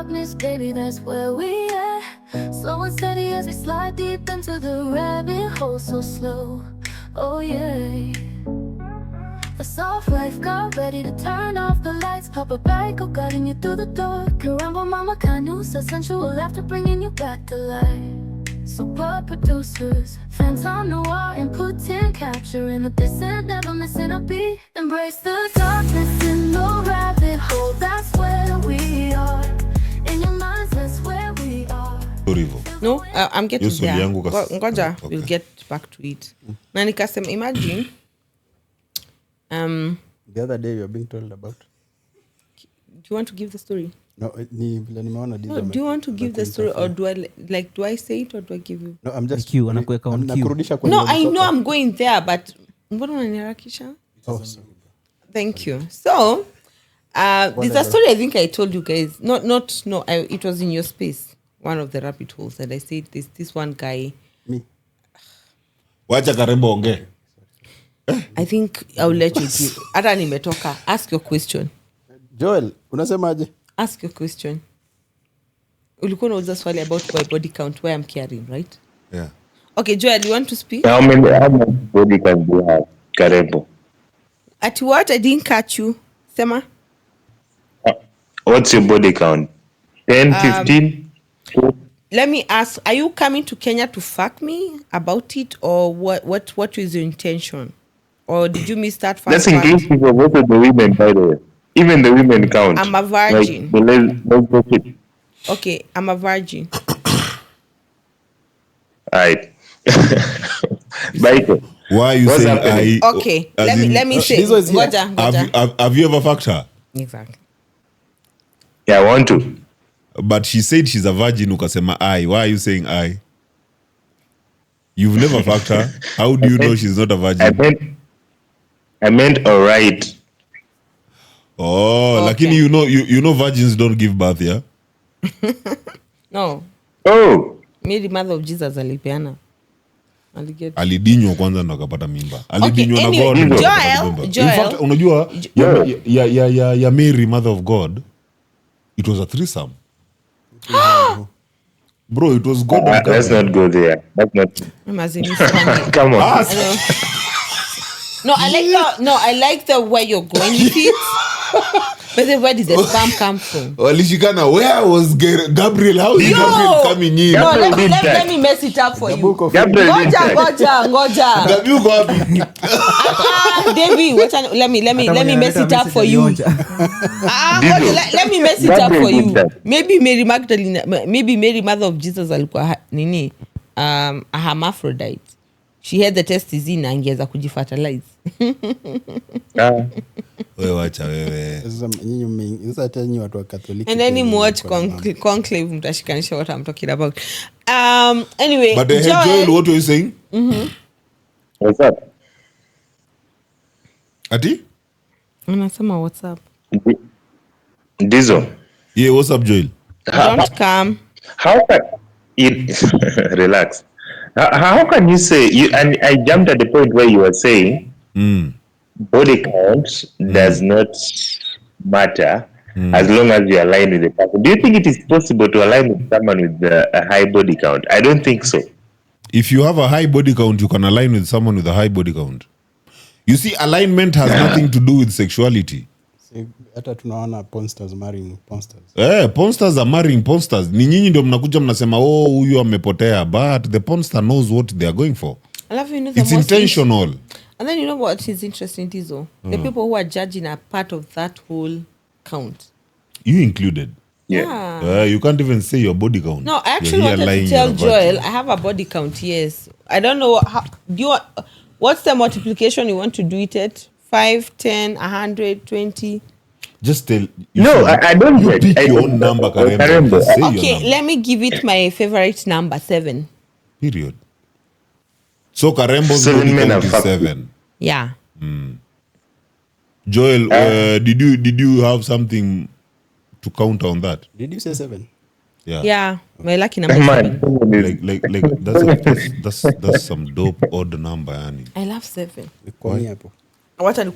darkness, baby, that's where we at. Slow and steady as we slide deep into the rabbit hole, so slow. Oh yeah. A soft life got ready to turn off the lights. Pop a bag, go guiding you through the door. Caramba, mama, canusa, sensual after bringing you back to life. Super producers, Phantom Noir and Putin capturing the distant, never missing a beat. Embrace the darkness in the rabbit hole, that's where we are. In your minds, that's where we are. No, I'm getting there. Ngoja, Okay. we'll get back to it. Na nikasema, imagine the other day you're being told about. Do you want to give the story? No, nimeona No, do you want to give the story or do I say it or do I give you? No, I'm just Q, anakuweka on Q. nakurudisha kwenye No, I know I'm going there, but mbona unaniharakisha? Oh, sorry. Thank you. So, there's a story I think I told you guys. It was in your space, one of the rabbit holes, and I said this one guy. Me. Wacha Karembo onge. I think I'll let you give. Hata nimetoka. Ask your question. Joel, unasemaje? Ask your question. Ulikuwa unauliza swali about my body count, where I'm carrying, right? Yeah. Okay, Joel, you want to speak? How much body count do you have, Karembo? At what? I didn't catch you. Sema? What's your body count? 10, 15? Let me ask, are you coming to Kenya to fuck me about it, or what is your intention? Or did you miss that That's first part? inclusive of most of the women, by the way. Even the women count. I'm a virgin. Like, let's go fit. Okay, I'm a virgin. Alright. Michael. Why are you What's saying happening? I? Okay, as let me say. this was here. Ngoja. Have you ever fucked her? Exactly. Yeah, I want to. But she said she's a virgin. Ukasema I. Why are you saying I? You've never fucked her. How do you know she's not a virgin? I meant alright. Oh, Okay. lakini you know virgins don't give birth, yeah? No, Oh, Mary mother of Jesus alipeana. Aliget. Alidinywa kwanza ndo akapata mimba. Alidinywa na anyway, God ndo akapata Joel, mimba. Joel. In fact, unajua ya Mary mother of God, it was a threesome. Bro, it was God and let's God. not go there. That's not. Mazini funny. Come on. I know. I like the way you're going with it. But then where did the sperm come from? Walishikana, where was Gabriel? How is Gabriel coming in? No, Gabriel did let that. me mess it up for you. book of Gabriel did that. Ngoja. Gabriel go up. David, let me mess it up for you. Let me mess it up for you. Maybe Mary Magdalene, maybe Mary mother of Jesus alikuwa nini? A hermaphrodite. She had the testes in angeza kujifertilize. Wewe wacha wewe. Sasa nyinyi watu wa Katoliki. And then you watch Conclave, mtashikanisha what I'm talking about. Anyway, But Joel, what were you saying? What's up? Ati? Unasema what's up? Diesel. Yeah, what's up, Joel? Don't come. How can you relax? How can you say you? And I jumped at the point where you were saying body count does not matter as long as you align with the person. Do you think it is possible to align with someone with a high body count? I don't think so. If you have a high body count, you can align with someone with a high body count. You see, alignment has nothing to do with sexuality. Hata tunaona pornsters marrying pornsters. Pornsters are marrying pornsters. Ni nyinyi ndio mnakuja mnasema huyu amepotea, but the pornstar knows what they are going for. I love you know the It's most intentional. And then you know what is interesting, Tizo? The people who are judging are part of that whole count. You included. Yeah. You can't even say your body count. No, I actually You're here wanted lying to tell you're a virgin. Joel I have a body count. Yes, I don't know how. Do you want? What's the multiplication you want to do it at? 5, 10, 100, 20. Just tell. No, I don't You get- pick I your don't- own number, Karembo. Karembo. Just say your Okay, number. let me give it my favorite number, 7. Period. So Karembo's 7 body men count are is fuck- 7. Yeah. Joel, did you have something to counter on that? Did you say 7? Yeah. My lucky number Man, 7. Like that's some dope odd number, yani. I love 7. Kwani hapo. What are no,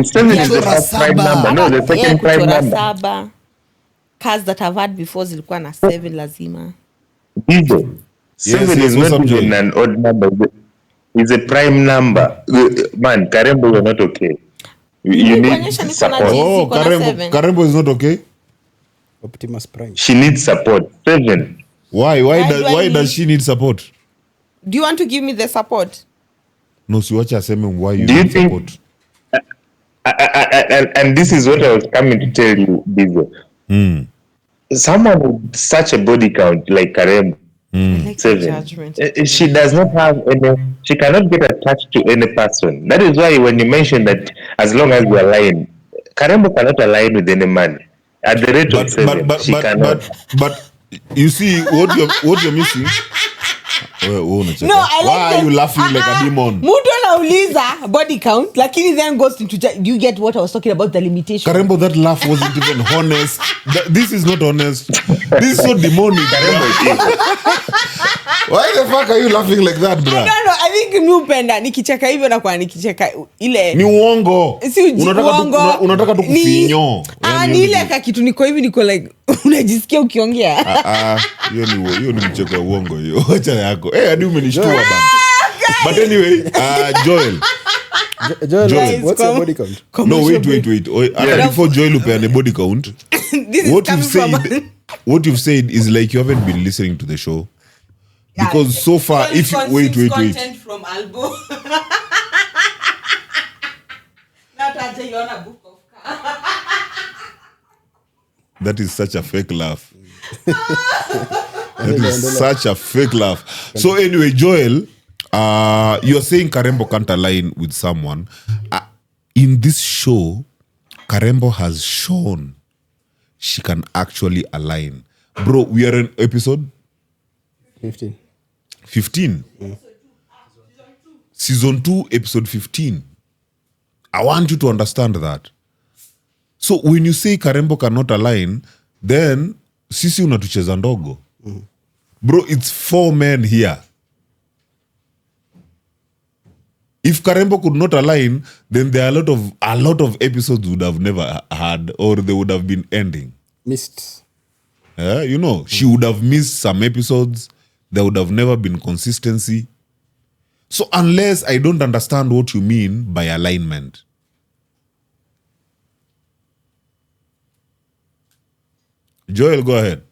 7 is the first prime number. No, the second prime kuchora number. saba. cars that I've had before zilikuwa na 7 lazima. Diesel. 7 is what's not up, even Joel? an odd number. It's a prime number. Man, Karembo, you're not okay. You need Kuonyesha niko na support. G. Oh, Ziko na Karembo, 7. Karembo is not okay. Optimus Prime. She needs support. 7. Why Why do I why need- does she need support? Do you want to give me the support? No, siwache aseme why you Do you need think- support. And this is what I was coming to tell you, Diesel. Someone with such a body count like Karembo, I like the 7, judgment. she does not have any, she cannot get attached to any person. That is why when you mention that as long as you align, Karembo cannot align with any man. At the rate of 7, she cannot. But you see what you're missing. Unacheka. No, I like Why are the- you laughing like a demon? Mtu anauliza body count lakini then goes into do you get what I was talking about, the limitation? Karembo, that laugh wasn't even honest. This is not honest. This is so demonic. Karembo is evil. Why the fuck are you laughing like that, I bro? don't know, I think mi upenda nikicheka hivyo na kwa nikicheka ile Ni uongo. si Unataka tu- unataka tu kufinyo. Yani ni hiyo ile ni- ka kitu niko hivi niko like unajisikia ukiongea. hiyo ni mcheko ya uongo hiyo. Acha yako. Hadi umenishtua bana. But anyway, Joel. Joel, Joel. what's your body count? No, wait. Hata before Joel upeane body count. This is What coming what you've said is like you haven't been listening to the show. Because so far, if you, wait. From Albo. Not until you on a book of That is such a fake laugh. That is such a fake laugh. So anyway, Joel, you're saying Karembo can't align with someone. In this show, Karembo has shown she can actually align. Bro, we are in episode 15. 15. Season 2, episode 15. I want you to understand that. So when you say Karembo cannot align, then sisi unatucheza ndogo. Bro, it's 4 men here. If Karembo could not align, then there are a lot of episodes would have never had, or they would have been ending. Missed. She would have missed some episodes. There would have never been consistency. So unless I don't understand what you mean by alignment. Joel, go ahead.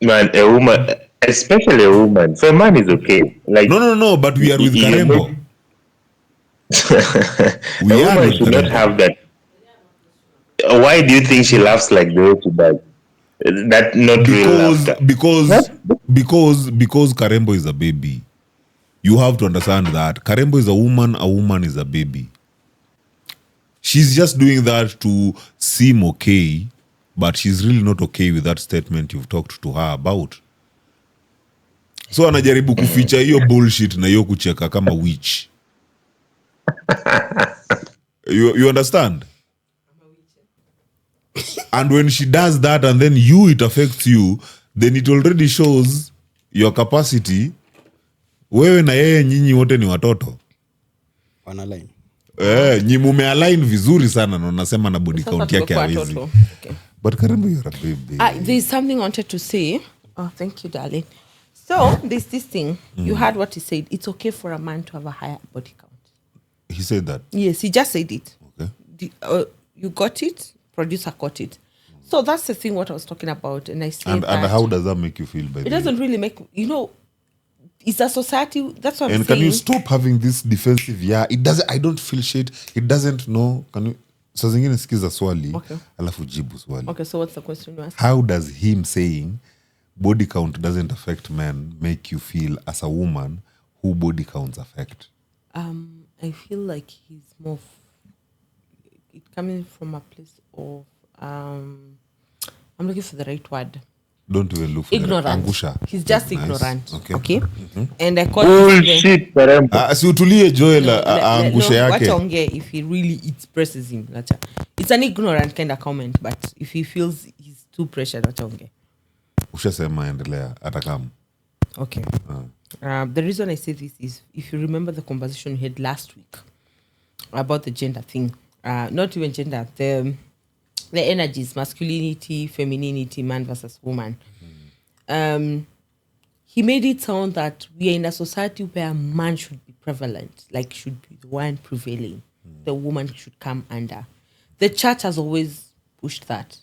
Man, a woman, especially a woman. For a man is okay. Like No, but we are with You Karembo. a We are woman with should not Karembo. have that. Why do you think she laughs like the way she does? That not real laughter. Because Karembo is a baby. You have to understand that. Karembo is a woman is a baby. She's just doing that to seem okay, but she's really not okay with that statement you've talked to her about. So anajaribu kuficha hiyo bullshit na hiyo kucheka kama witch. You understand? And when she does that and then it affects you, then it already shows your capacity. Wewe na yeye nyinyi wote ni watoto. On a line. Nyi mumealign vizuri sana na unasema na body count yake Sasa hawezi. watoto. Okay. But Karembo, you're a baby. There's something I wanted to say. Oh, thank you, darling. So there's this thing. You heard what he said. It's okay for a man to have a higher body count. He said that. Yes, he just said it. Okay. You got it. Producer got it. So that's the thing. What I was talking about, and I said And that how does that make you feel, by it the way? doesn't really make it's a society. That's what I'm And saying. can you stop having this defensive? Yeah, it doesn't. I don't feel shit. It doesn't. No. Can you? Saa zingine sikiza swali. Okay. Alafu jibu swali. Okay, so what's the question you asked? How does him saying body count doesn't affect men make you feel as a woman who body counts affect? I feel like he's more it coming from a place of I'm looking for the right word. Don't even look for Ignorant. Angusha. He's just Nice. ignorant. Okay. And I call it Bullshit, Karembo. Si utulie Joel angushe yake. Wacha ongea if he really expresses him. It's an ignorant kind of comment, but if he feels he's too pressured, wacha ongea. Ushasema endelea hata kama. Okay. The reason I say this is if you remember the conversation we had last week about the gender thing, not even gender, the energies, masculinity, femininity, man versus woman. He made it sound that we are in a society where man should be prevalent, like should be the one prevailing. The woman should come under. The church has always pushed that.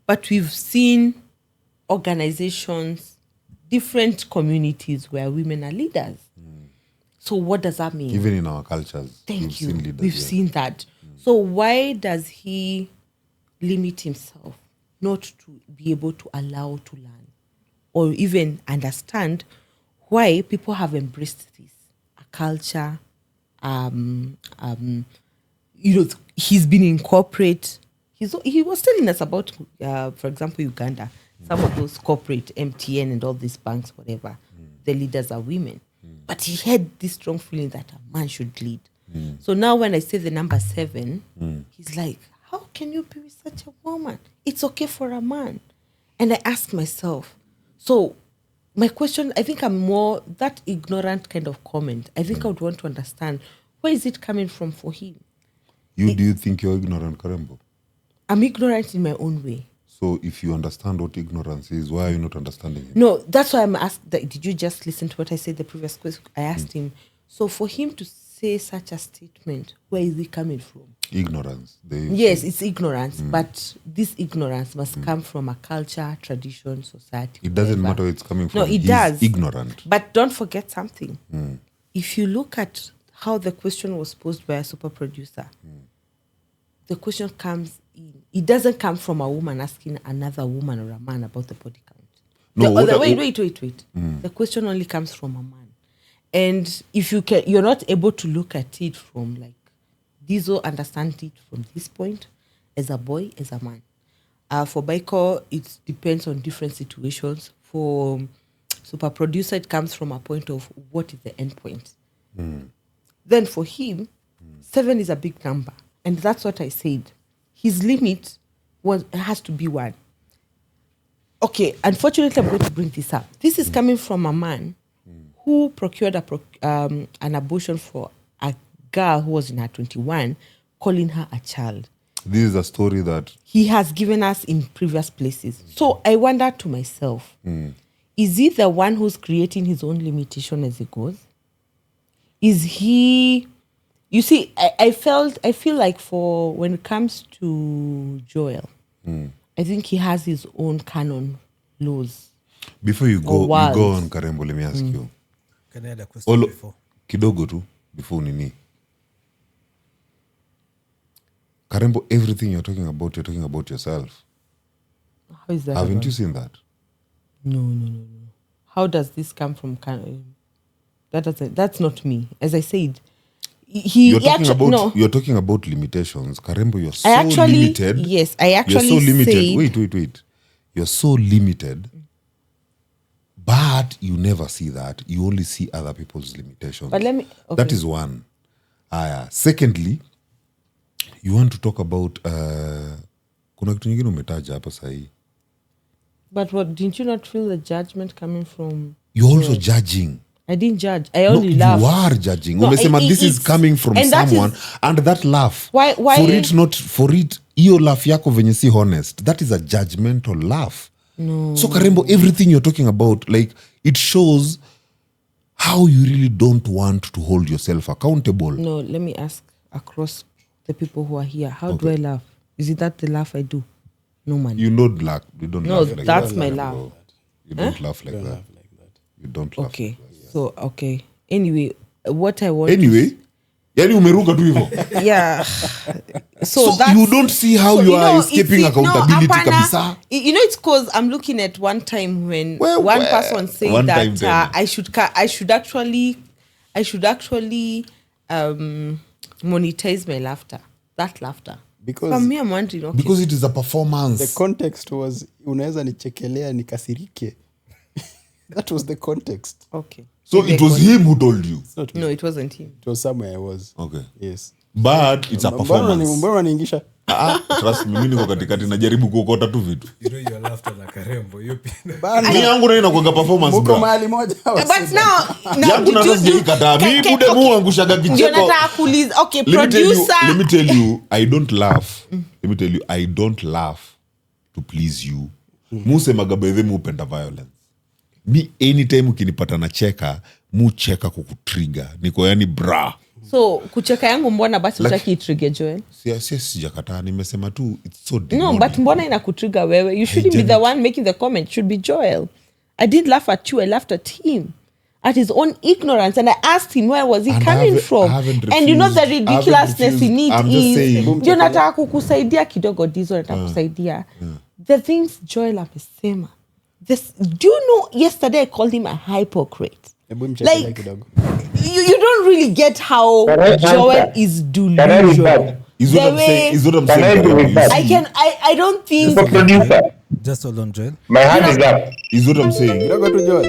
But we've seen organizations, different communities where women are leaders. So what does that mean? Even in our cultures, Thank you. seen leaders, We've yeah. seen that. So why does he limit himself not to be able to allow to learn or even understand why people have embraced this a culture? He's been in corporate. He was telling us about, for example, Uganda. Some of those corporate MTN and all these banks, whatever, the leaders are women. But he had this strong feeling that a man should lead. So now when I say the number 7, he's like, how can you be with such a woman? It's okay for a man. And I ask myself, so my question, I think I'm more that ignorant kind of comment. I think I would want to understand, where is it coming from for him? Do you think you're ignorant, Karembo? I'm ignorant in my own way. So if you understand what ignorance is, why are you not understanding it? No, that's why I'm asked. Did you just listen to what I said the previous question? I asked him. So for him to say such a statement, where is it coming from? Ignorance. Yes, it's ignorance, but this ignorance must come from a culture, tradition, society. It doesn't whatever. matter where it's coming from. No, it He's does. ignorant. But don't forget something. If you look at how the question was posed by a super producer, the question comes in. It doesn't come from a woman asking another woman or a man about the body count. No, Wait. The question only comes from a man. And if you're not able to look at it from like, Dizo understand it from this point, as a boy, as a man. For Baiko, it depends on different situations. For super producer, it comes from a point of what is the end point. Then for him, 7 is a big number. And that's what I said. His limit has to be 1. Okay, unfortunately, I'm going to bring this up. This is coming from a man who procured an abortion for a girl who was in her 21, calling her a child. This is a story that He has given us in previous places. So I wonder to myself, is he the one who's creating his own limitation as he goes? Is he... You see, I feel like for when it comes to Joel, I think he has his own canon laws. before you go world. on, Karembo, let me ask you. Can I add a question before? Kidogo tu before nini. Karembo, everything you're talking about yourself. How is that? Haven't you seen that? No. How does this come from canon? That's not me. As I said, You're talking about limitations. Karembo, you're so limited. Yes, I actually You're so limited. said... Wait. You're so limited, but you never see that. You only see other people's limitations. But let me... That okay. is one. Secondly, you want to talk about... kuna kitu nyingine umetaja hapa sahi. But what, didn't you not feel the judgment coming from... You're also judging. I didn't judge. I only laughed. You are judging. No, Umesema this is it's- coming from and that someone, is- and that laugh. Why- For it, iyo laugh yako venye si honest. That is a judgmental laugh. No. So Karembo, everything you're talking about, like, it shows how you really don't want to hold yourself accountable. No, let me ask across the people who are here. How do I laugh? Is it that the laugh I do? No, man. You don't laugh. You don't No, laugh like that's that. my Karembo. laugh. You don't laugh like that. You don't laugh. Okay. Like that. So, okay. Anyway, what I want... Anyway, yani umeruka tu hivyo. Yeah. So that's... you don't see how you are escaping accountability kabisa. You know, it's because I'm looking at one time when one person said One that time I should actually monetize my laughter. That laughter. Because- For me, I'm wondering, okay. Because it is a performance. The context was unaweza nichekelea nikasirike. That was the context. Okay. So it was him who told you. It's not No, it wasn't him. It was somewhere I was. Okay. Yes. But it's a performance. Mbona unaniingisha Trust me, mimi niko katikati najaribu kuokota tu vitu. You know your laughter na Karembo. You Bana, Mimi yangu nayo inakuanga performance muko bro. mahali moja But now Yangu na sasa sijaikataa. Mimi bude mu angushaga ndio kicheko. nataka kuuliza. Okay, Let me producer. tell you, I don't laugh. Let me tell you, I don't laugh to please you. Musemaga by them upenda violence. Mi anytime ukinipata na cheka, mu cheka kukutrigger. Niko yani bra. So kucheka yangu mbona basi utaki trigger Joel? Sijakataa, nimesema tu it's so No, demonic. but mbona inakutrigger wewe? You shouldn't be the one making the comment. It should be Joel. I didn't laugh at you. I laughed at him. At his own ignorance. And I asked him where was he And coming I from. haven't And you know the refused. I haven't ridiculousness in it refused. I'm just saying. is ndio nataka kukusaidia kidogo Dizo, nataka kusaidia. The things Joel amesema. Do you know yesterday I called him a hypocrite? Hebu mchekelee Like, kidogo. you don't really get how Can I answer? Joel is Can I read delusional. that? Is what The I'm saying. Is what I'm Can I saying. do Karembo. with that? I don't think Mr. Producer, just hold on, Joel. my hand is up. Is what I'm saying. Kidogo tu Joel.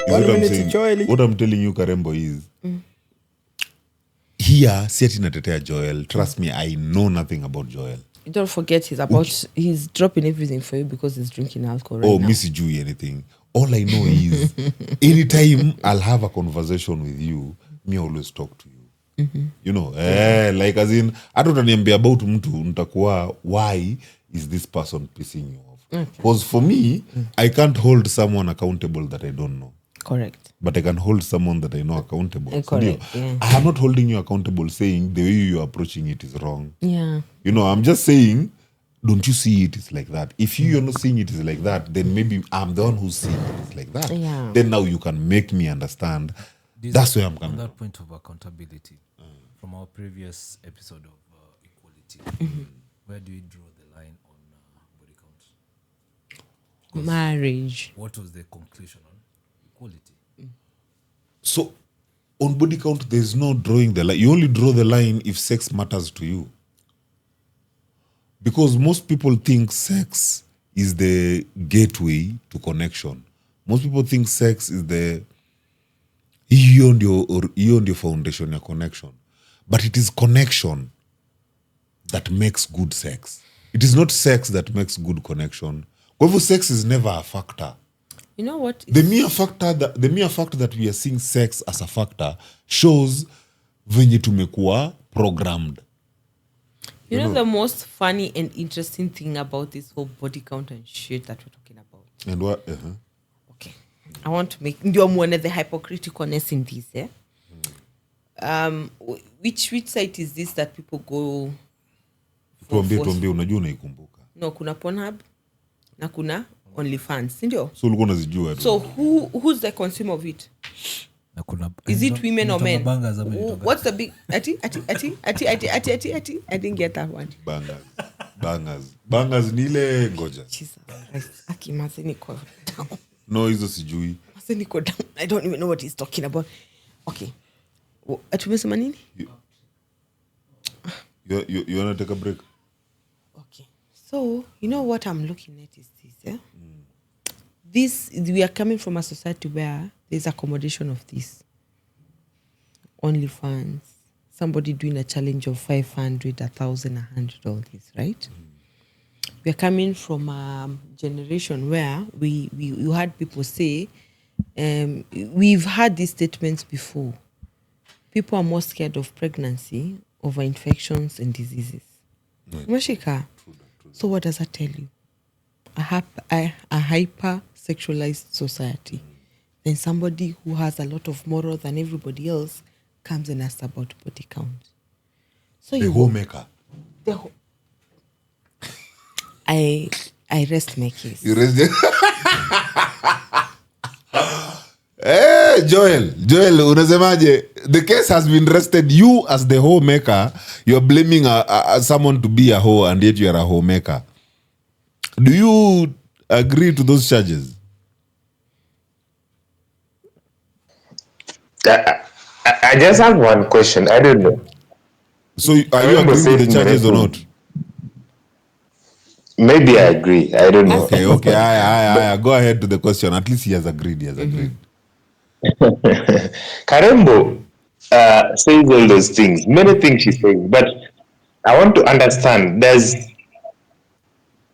Is 1 what I'm minute, saying. Joel. What I'm telling you, Karembo, is here, si ati natetea Joel. Trust me, I know nothing about Joel. don't forget he's dropping everything for you because he's drinking alcohol right Oh, now. Missy Jew, anything. All I know is anytime I'll have a conversation with you, me always talk to you. You know, like as in, hata utaniambia about mtu, nitakuwa, why is this person pissing you off? Because for me, I can't hold someone accountable that I don't know. Correct. But I can hold someone that I know accountable. Correct, Ndio. yeah. I am not holding you accountable saying the way you're approaching it is wrong. Yeah. You know, I'm just saying, don't you see it is like that? If you're not seeing it is like that, then maybe I'm the one who's seeing it is like that. Yeah. Then now you can make me understand. That's where I'm On coming from. that point of accountability, from our previous episode of Equality, where do we draw the line on body count? Marriage. What was the conclusion on equality? So, on body count, there's no drawing the line. You only draw the line if sex matters to you. Because most people think sex is the gateway to connection. Most people think sex is the hiyo ndio foundation ya connection. But it is connection that makes good sex. It is not sex that makes good connection. Kwa hivyo sex is never a factor. You know what? The mere fact that we are seeing sex as a factor shows venye tumekuwa programmed. You know the most funny and interesting thing about this whole body count and shit that we're talking about? And what? Okay. I want to make ndio muone the hypocriticalness in this, eh? Which site is this that people go for Tuambie unajua unaikumbuka. No, kuna Pornhub na kuna OnlyFans, si ndio? So ulikuwa unazijua tu. So who's the consumer of it? Na kuna- Is it women or men? Bangers ama nitoka- What's the big ati? I didn't get that one. Bangers ni ile ngoja. Jesus Christ. Aki mase niko down. No, hizo sijui. Mase niko down. I don't even know what he's talking about. Okay. Tumesema nini? You wanna take a break? Okay. So, you know what I'm looking at is this, yeah? We are coming from a society where there's accommodation of this. OnlyFans, somebody doing a challenge of 500, 1,000, 100, all this, right? We are coming from a generation where you had people say, we've had these statements before. People are more scared of pregnancy over infections and diseases. Mashika. So what does that tell you? A hyper-sexualized society. Then somebody who has a lot of moral than everybody else comes and asks about body count. So The you homemaker. I rest my case. You raised it. Joel, unasemaje? The case has been rested. You as the homemaker, you're blaming someone to be a hoe and yet you are a homemaker. Do you agree to those charges? I just have one question. I don't know. So are you agreeing with the charges or not? Maybe I agree. I don't know. Okay. Aye. Go ahead to the question. At least he has agreed. Karembo says all those things. Many things she says. But I want to understand.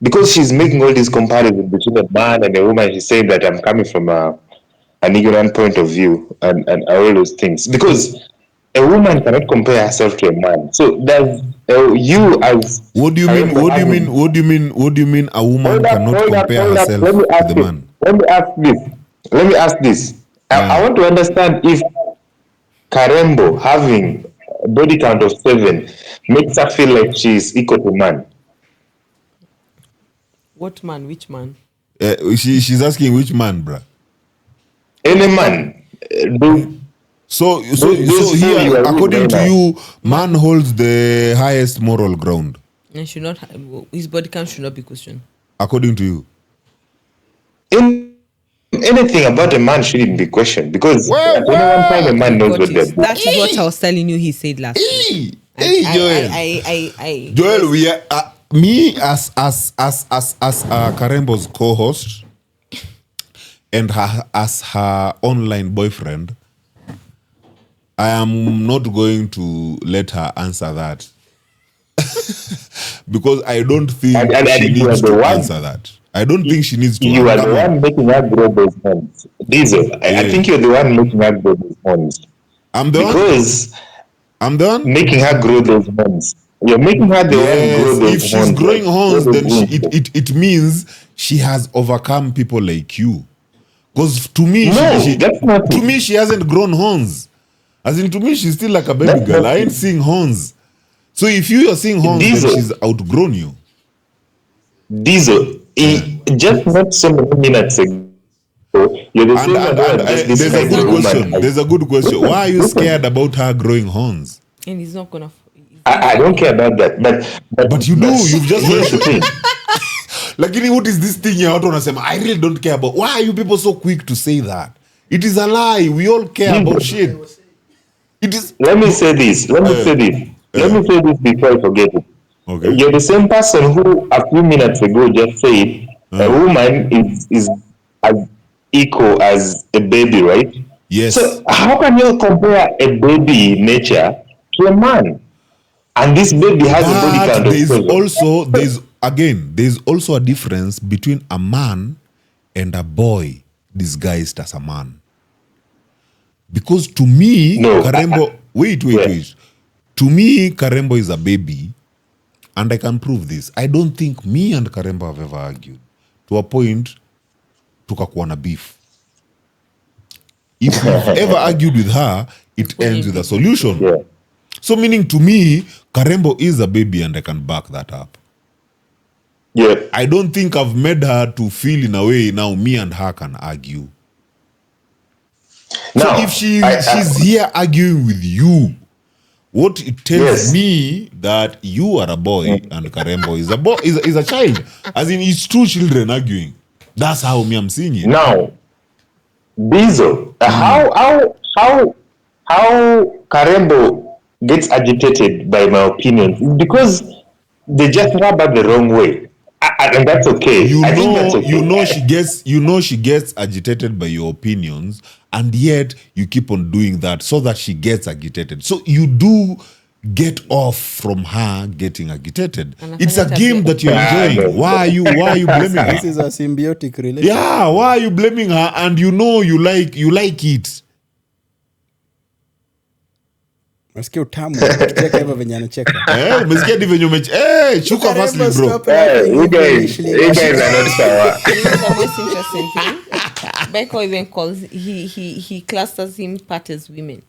Because she's making all these comparisons between a man and a woman. She's saying that I'm coming from an ignorant point of view and all those things. Because a woman cannot compare herself to a man. So does you as What do you mean? What do you mean? What do you mean? What do you mean? A woman cannot compare herself Let me to ask the this. man. Let me ask this. I want to understand if Karembo having a body count of 7 makes her feel like she's equal to man. What man? Which man? She's asking which man, bruh. Any man. So Those two you here, are according right to now. you, man holds the highest moral ground. And should not. His body count should not be questioned. According to you, Anything about a man shouldn't be questioned because Well, at any one time a man knows Got what they're it. doing. That is what I was telling you. He said last. hey, Joel. Joel, we are me as Karembo's co-host and as her online boyfriend. I am not going to let her answer that because I don't think And she you are needs the to one. answer that. I don't think she needs to. You are Come the on. one making her grow those horns. Diesel, I think you're the one making her grow those horns. I'm the one. Because I'm the one. making her grow those horns. You're making her the one grow Yes, those if she's horns. growing like, horns, grow then those it means she has overcome people like you. Because to me, No, that's not to it. me she hasn't grown horns. As in, to me, she's still like a baby That's girl. not I ain't it. seeing horns. So if you are seeing horns, then Diesel. she's outgrown you. Diesel, just not so many minutes ago, you're the same And one just there's a described good the question. woman. There's a good question. Why are you Listen. scared about her growing horns? And he's not gonna. I don't care about that, But you do. You've just here's the mentioned. thing. Like, what is this thing you want to say? I really don't care about. Why are you people so quick to say that? It is a lie. We all care about shit. It is. Let me say this. Let me say this before I forget it. Okay. You're the same person who a few minutes ago just said a woman is as equal as a baby, right? Yes. So how can you compare a baby nature to a man? And this baby has a body But count of there's 7. there's also a difference between a man and a boy disguised as a man. Because to me, No, Karembo, wait. Yeah. To me, Karembo is a baby, and I can prove this. I don't think me and Karembo have ever argued to a point tukakuwa na beef. If we've ever argued with her, it ends with a solution. Yeah. So meaning to me, Karembo is a baby and I can back that up. Yeah. I don't think I've made her to feel in a way now me and her can argue. Now, So if I- she's here arguing with you, what it tells Yes. me that you are a boy and Karembo is a boy is a child. As in it's two children arguing. That's how me I'm seeing it. Now, Diesel, how Karembo gets agitated by my opinions is because they just rub her the wrong way, and that's okay. I think that's okay. you know she gets agitated by your opinions, and yet you keep on doing that so that she gets agitated. So you do get off from her getting agitated. And It's a after game that you're enjoying. Why are you blaming This her? is a symbiotic relationship. Yeah, why are you blaming her? And you know you like it. Nasikia utamu akicheka hivyo venye anacheka. Umesikia hadi venye shuka Karembo, fastly, bro. stop laughing You guys foolishly. are not sour. You know the most interesting thing? Beko even calls he clusters him part as women.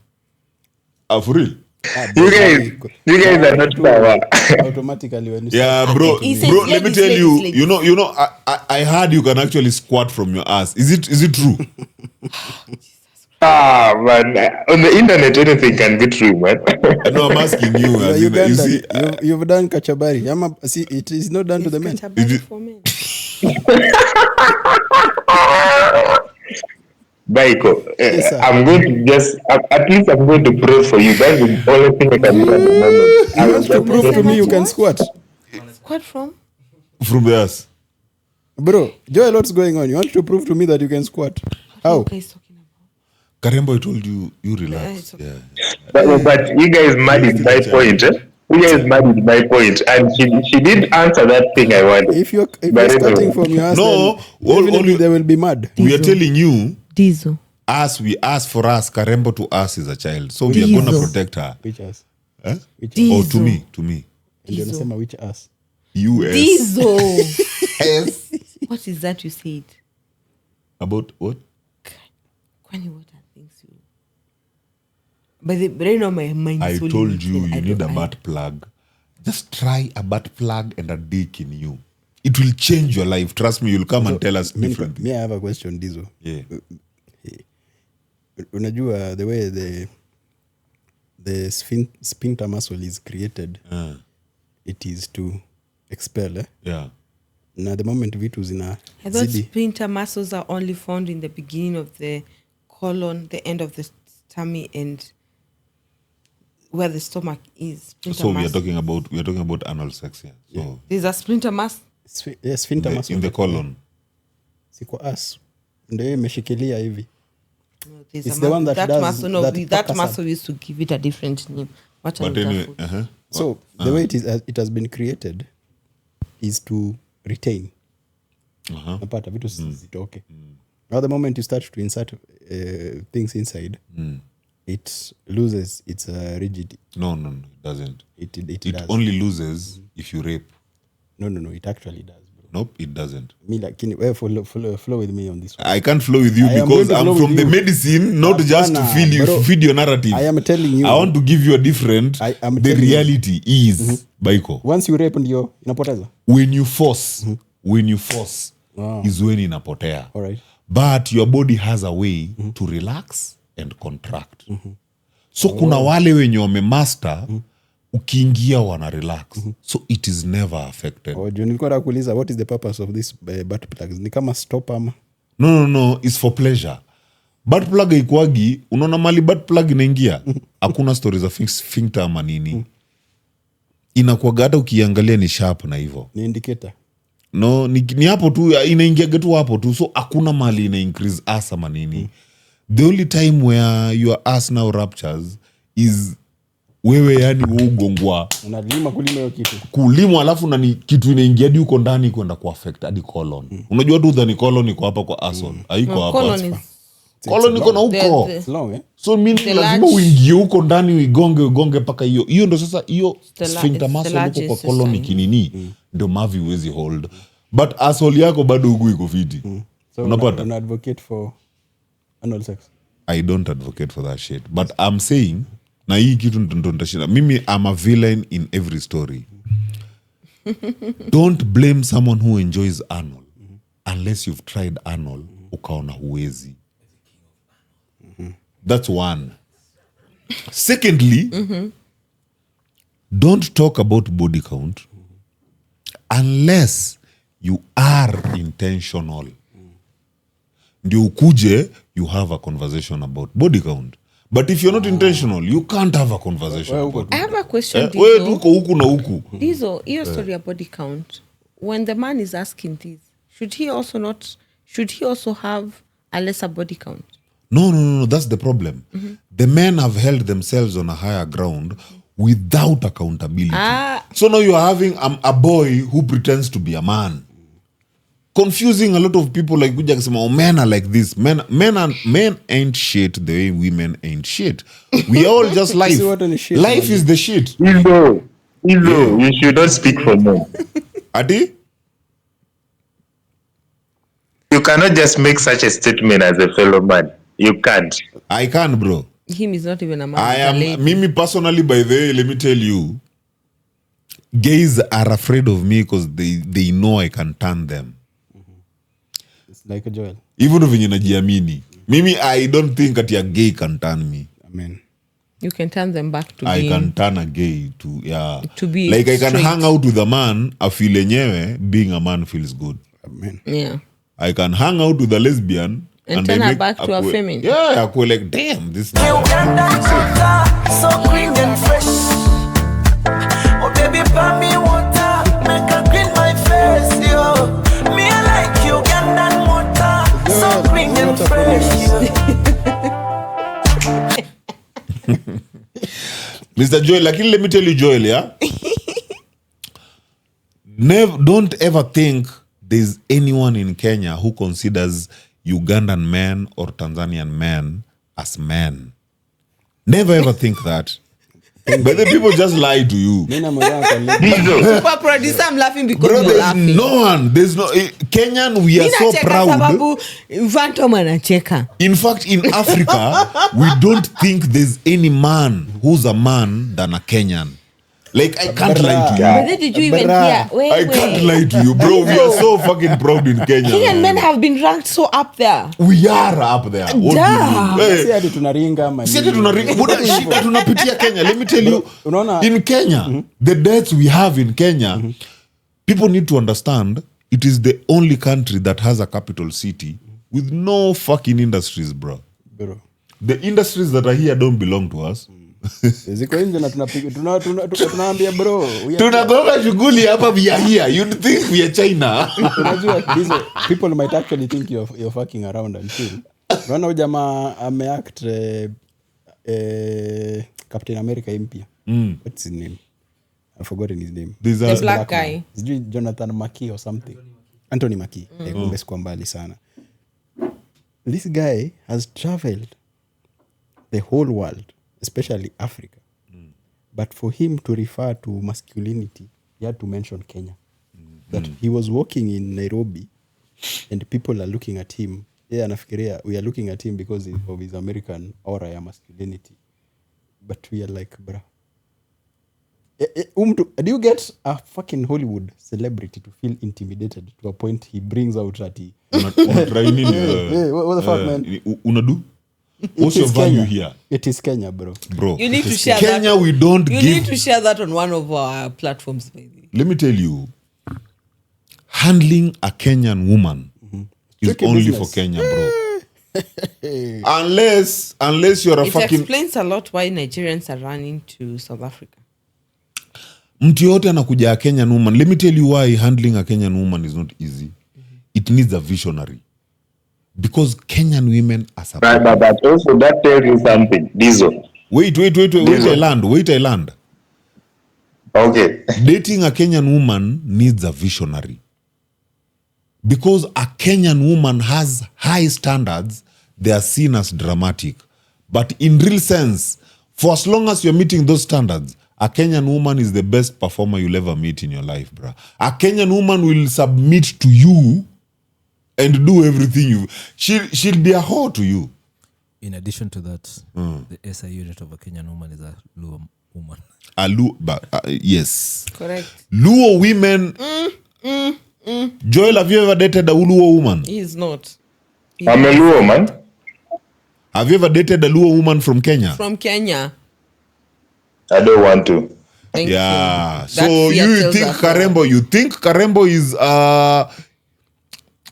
For real? You guys are not sour. Automatically when you Yeah, start bro. talking He to says, Bro, let me ladies, tell you. ladies. You know. I heard you can actually squat from your ass. Is it true? Ah, man. On the internet, anything can be true, man. No, I'm asking you. you are As in, you see, Ugandan. You've done kachabari. See, it is not done to the men. It's Katabari it- for men. Baiko, Yes, sir. I'm going to at least I'm going to pray for you. That's the only thing I can do at the moment. You want to prove to me you can squat? Squat from? from the ass. Bro, Joel, what's going on? You want to prove to me that you can squat? How? What he's talking about? Karembo, I told you, you Yeah, relax. it's okay. Yeah. But you guys mad in my point, eh? Uya is married, my point. And she did answer that thing I wanted. If you're But starting anyway. from your ass, No, then definitely all- they will be mad. We are telling you, Diesel. for us, Karembo to us is a child. So we are going to Diesel. protect her. Which ass? Eh? Which Diesel. Oh, to me. Ndio Diesel. nasema which ass? US. Diesel. Yes. What is that you said? About what? Kwani what are things you... But right now my mind is I fully told you, limited. you I need a don't- butt plug. Just try a butt plug and a dick in you. It will change your life. Trust me, you'll come and tell us differently. Me, I have a question, Dizo. Yeah. Unajua the way the sphincter muscle is created, it is to expel. Yeah. Na the moment vitu zina I thought zidi, sphincter muscles are only found in the beginning of the colon, the end of the tummy, and where the stomach is. Sphincter So we are muscle. talking about anal sex here. So There's a splinter mass. sphincter muscle in the colon. si kwa ass ndio hiyo imeshikilia hivi. No, there's It's a the one that does- muscle. No, that that Pakistan. muscle used to give it a different name. What But anyway, uh-huh. So the way it has been created is to retain. Uh-huh. Napata vitu zitoke. Now the moment you start to insert things inside, it loses its rigidity. No, it doesn't. It It does. only loses if you rape. No, it actually does, bro. Nope, it doesn't. Me like, can you flow with me on this one? I can't flow with you I am because going to I'm flow from with the you. medicine, not just to Hapana, bro. feed your narrative. I am telling you. I want to give you a different. I am The telling you. reality is, Baiko, Once you rape ndio inapoteza. when you force is when inapotea. All right. But your body has a way to relax and contract. So kuna wale wenye wamemaster ukiingia wana relax. So it is never affected. Oh, nilikuwa nataka kuuliza what is the purpose of this butt plugs? Ni kama stop ama? No, it's for pleasure. Butt plug haikuagi, unaona mali butt plug inaingia, hakuna stories za sphincter ama nini. Inakuaga hata ukiangalia ni sharp na hivyo. Ni indicator. No, ni hapo tu, inaingiaga tu hapo tu. So hakuna mali ina increase ass ama nini. The only time where your ass now ruptures is wewe yani ugongwa Unalima kulima hiyo kitu. kulimwa, alafu na ni kitu inaingia hadi huko ndani kwenda kuaffect hadi colon. Unajua tu dhani colon iko hapa kwa asshole. Haiko No, hapa. colon is Colon iko na huko. the- It's long, eh? So meaning The lazima large- uingie huko ndani uigonge mpaka hiyo ndo sasa hiyo the la- sphincter it's the muscle huko largest kwa colon system. kinini ndio mavi huwezi hold, but asshole yako bado huku iko fiti. So Unapata? una advocate for anal sex. I don't advocate for that shit, but I'm saying na hii kitu ndo nitashinda mimi. I'm a villain in every story. Don't blame someone who enjoys anal unless you've tried anal ukaona huwezi. That's one. Secondly, don't talk about body count unless you are intentional. Ndio ukuje you have a conversation about body count. But if you're not intentional, you can't have a conversation about I have a question. wewe Diesel. tuko huku na huku. Diesel, your story about body count. When the man is asking this, should he also have a lesser body count? No, that's the problem. The men have held themselves on a higher ground without accountability. So now you are having a boy who pretends to be a man, confusing a lot of people. Like kuja kusema, oh, men are like this. Men ain't shit the way women ain't shit. We are all just life. See what any shit, Life man. is the shit. Izo, you should not speak for men. Adi? You cannot just make such a statement as a fellow man. You can't. I can, bro. Him is not even a man. I he's a am lady. Mimi personally, by the way, let me tell you, gays are afraid of me because they know I can turn them. It's like a Joel. Even venye najiamini. Mimi, I don't think that a gay can turn me. Amen. You can turn them back to I being. can turn a gay to, yeah. To be like I can straight. hang out with a man, I feel enyewe, being a man feels good. Amen. Yeah. I can hang out with a lesbian And I turn her make back to a akue- feminine. Yeah, I could like, damn, this Uganda chata, so green and fresh. Oh baby, pour me water, make her green my face, yo. Me I like Ugandan water, so green and fresh, yo. Mr. Joel, lakini let me tell you, Joel, yeah? Don't ever think there's anyone in Kenya who considers Ugandan men or Tanzanian men as men. Never ever think that. But the people just lie to you. Mimi na mwenzangu kwa Diesel. Super producer, I'm laughing because Bro, you're there's laughing. no one. There's no Kenyan. We are Mimi so nacheka proud. sababu Phantom anacheka. In fact, in Africa, we don't think there's any man who's a man than a Kenyan. Like, I can't lie to you. But then did you even hear? Wait, I can't lie to you, bro. We are so fucking proud in Kenya. Kenyan men man. have been ranked so up there. We are up there. What do you Damn. mean? si hadi tunaringa ama Sisi nini. Buda, shida tunapitia Kenya. Let me tell you, Unaona? in Kenya, the deaths we have in Kenya, people need to understand it is the only country that has a capital city with no fucking industries, bro. Bro. The industries that are here don't belong to us. Ziko nje na tunapiga tunaambia bro. we are- Tunagonga shughuli hapa, we are here. You'd think we are China. Unajua people might actually think you're fucking around until. Unaona huyu jamaa ameact Captain America mpya. What's his name? I've forgotten his name. These The are black man. guy. Sijui Jonathan Mackie or something. Anthony Mackie. Kumbe sikuwa mbali sana. This guy has traveled the whole world, especially Africa. But for him to refer to masculinity, he had to mention Kenya. That he was walking in Nairobi and people are looking at him. Yeah, anafikiria, we are looking at him because of his American aura ya masculinity. But we are like, bruh. Do you get a fucking Hollywood celebrity to feel intimidated to a point he brings out that he... Unatry nini, Hey, what the fuck, man? Unadu? What's It your is value Kenya. here? It is Kenya, bro. Bro, You need it to is share Kenya, that. we don't You give. need to share that on one of our platforms, baby. Let me tell you, handling a Kenyan woman is Tricky only business. for Kenya, bro. unless you're a It fucking explains a lot why Nigerians are running to South Africa. mtu yote anakuja a Kenyan woman. Let me tell you why handling a Kenyan woman is not easy. It needs a visionary. Because Kenyan women are But also that tells you something. Diesel. Wait, I land. Okay. Dating a Kenyan woman needs a visionary. Because a Kenyan woman has high standards, they are seen as dramatic. But in real sense, for as long as you're meeting those standards, a Kenyan woman is the best performer you'll ever meet in your life, bruh. A Kenyan woman will submit to you and do everything she'll be a whore to you. In addition to that, the SI unit of a Kenyan woman is a Luo woman. Yes. Correct. Luo women. Joel, have you ever dated a Luo woman? He is not. I'm a Luo, man. Have you ever dated a Luo woman from Kenya? From Kenya. I don't want to. Thank Yeah. you. So That fear you tells think us Karembo? You think Karembo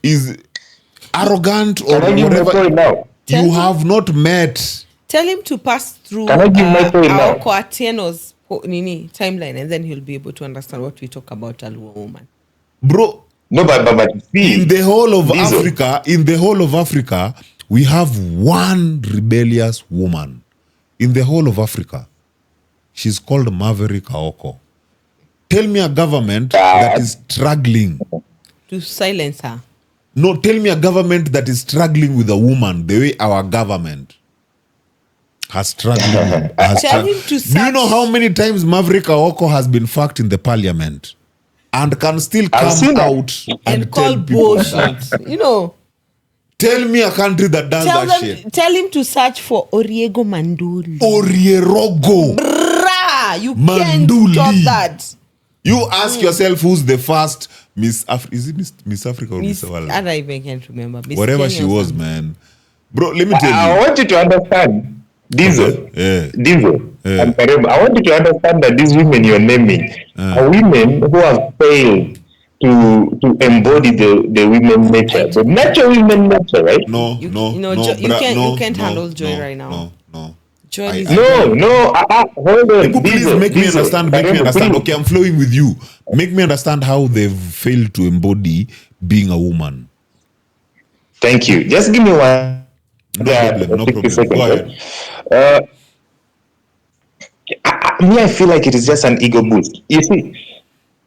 is arrogant or Can I give my whatever? point now? You have not met. Tell him to pass through Can I give my point our now? Coatianos timeline, and then he'll be able to understand what we talk about a Luo woman. Bro, No, but see. in the whole of Diesel. Africa, we have one rebellious woman. In the whole of Africa. She's called Maverick Aoko. Tell me a government that is struggling. To silence her. No, tell me a government that is struggling with a woman the way our government has struggled. Tell him to Do you know search- how many times Maverick Aoko has been fucked in the parliament and can still I've come seen that. out And tell call people bullshit. You know. Tell me a country that does that shit. Tell him to search for Oriego Manduli. Orierogo. Brah, you Manduli. can't stop that. You ask yourself who's the first Miss Africa. Is it Miss Africa or Miss World? I don't even can't remember. Miss Whatever Kenya she or was, something. man. Bro, let me tell I you. want you to understand. Diesel. Yeah. Diesel. Yeah. And Karembo, I want you to understand that these women you're naming are women who have failed to embody the women nature, the natural women nature, right? No, You- no, you know, no, Jo- you bra- can't- no, you can't no, handle Joy no, right now. No. Joy I- is I- Hold on. People, please Diesel, make me Diesel. understand. Make me Karembo, understand. please. Okay, I'm flowing with you. Make me understand how they've failed to embody being a woman. Thank you. Just give me one. No problem. No 60 problem. seconds, Go ahead. right? I feel like it is just an ego boost. You see,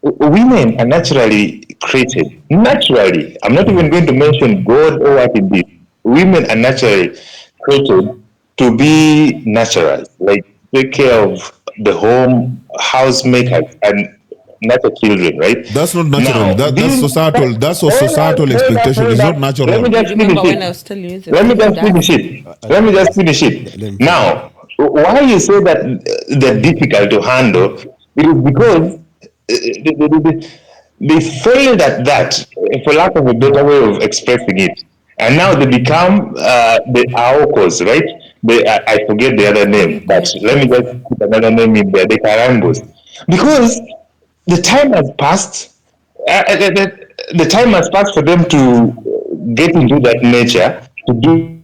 women are naturally created. Naturally, I'm not even going to mention God or what it is. Women are naturally created to be natural, like take care of the home, housemakers, and nurture children, right? That's not natural. Now, That's these- societal. That's a societal Hold up, expectation. hold It's up. not natural. Let me just Remember finish when I it. was telling you? Let me just that- finish it. Let me just finish it. Let me Now, why you say that they're difficult to handle? It is because they failed at that, for lack of a better way of expressing it. And now they become the Aokos, right? I forget the other name, but let me just put another name in there, the Karambos. Because the time has passed, the time has passed for them to get into that nature, to do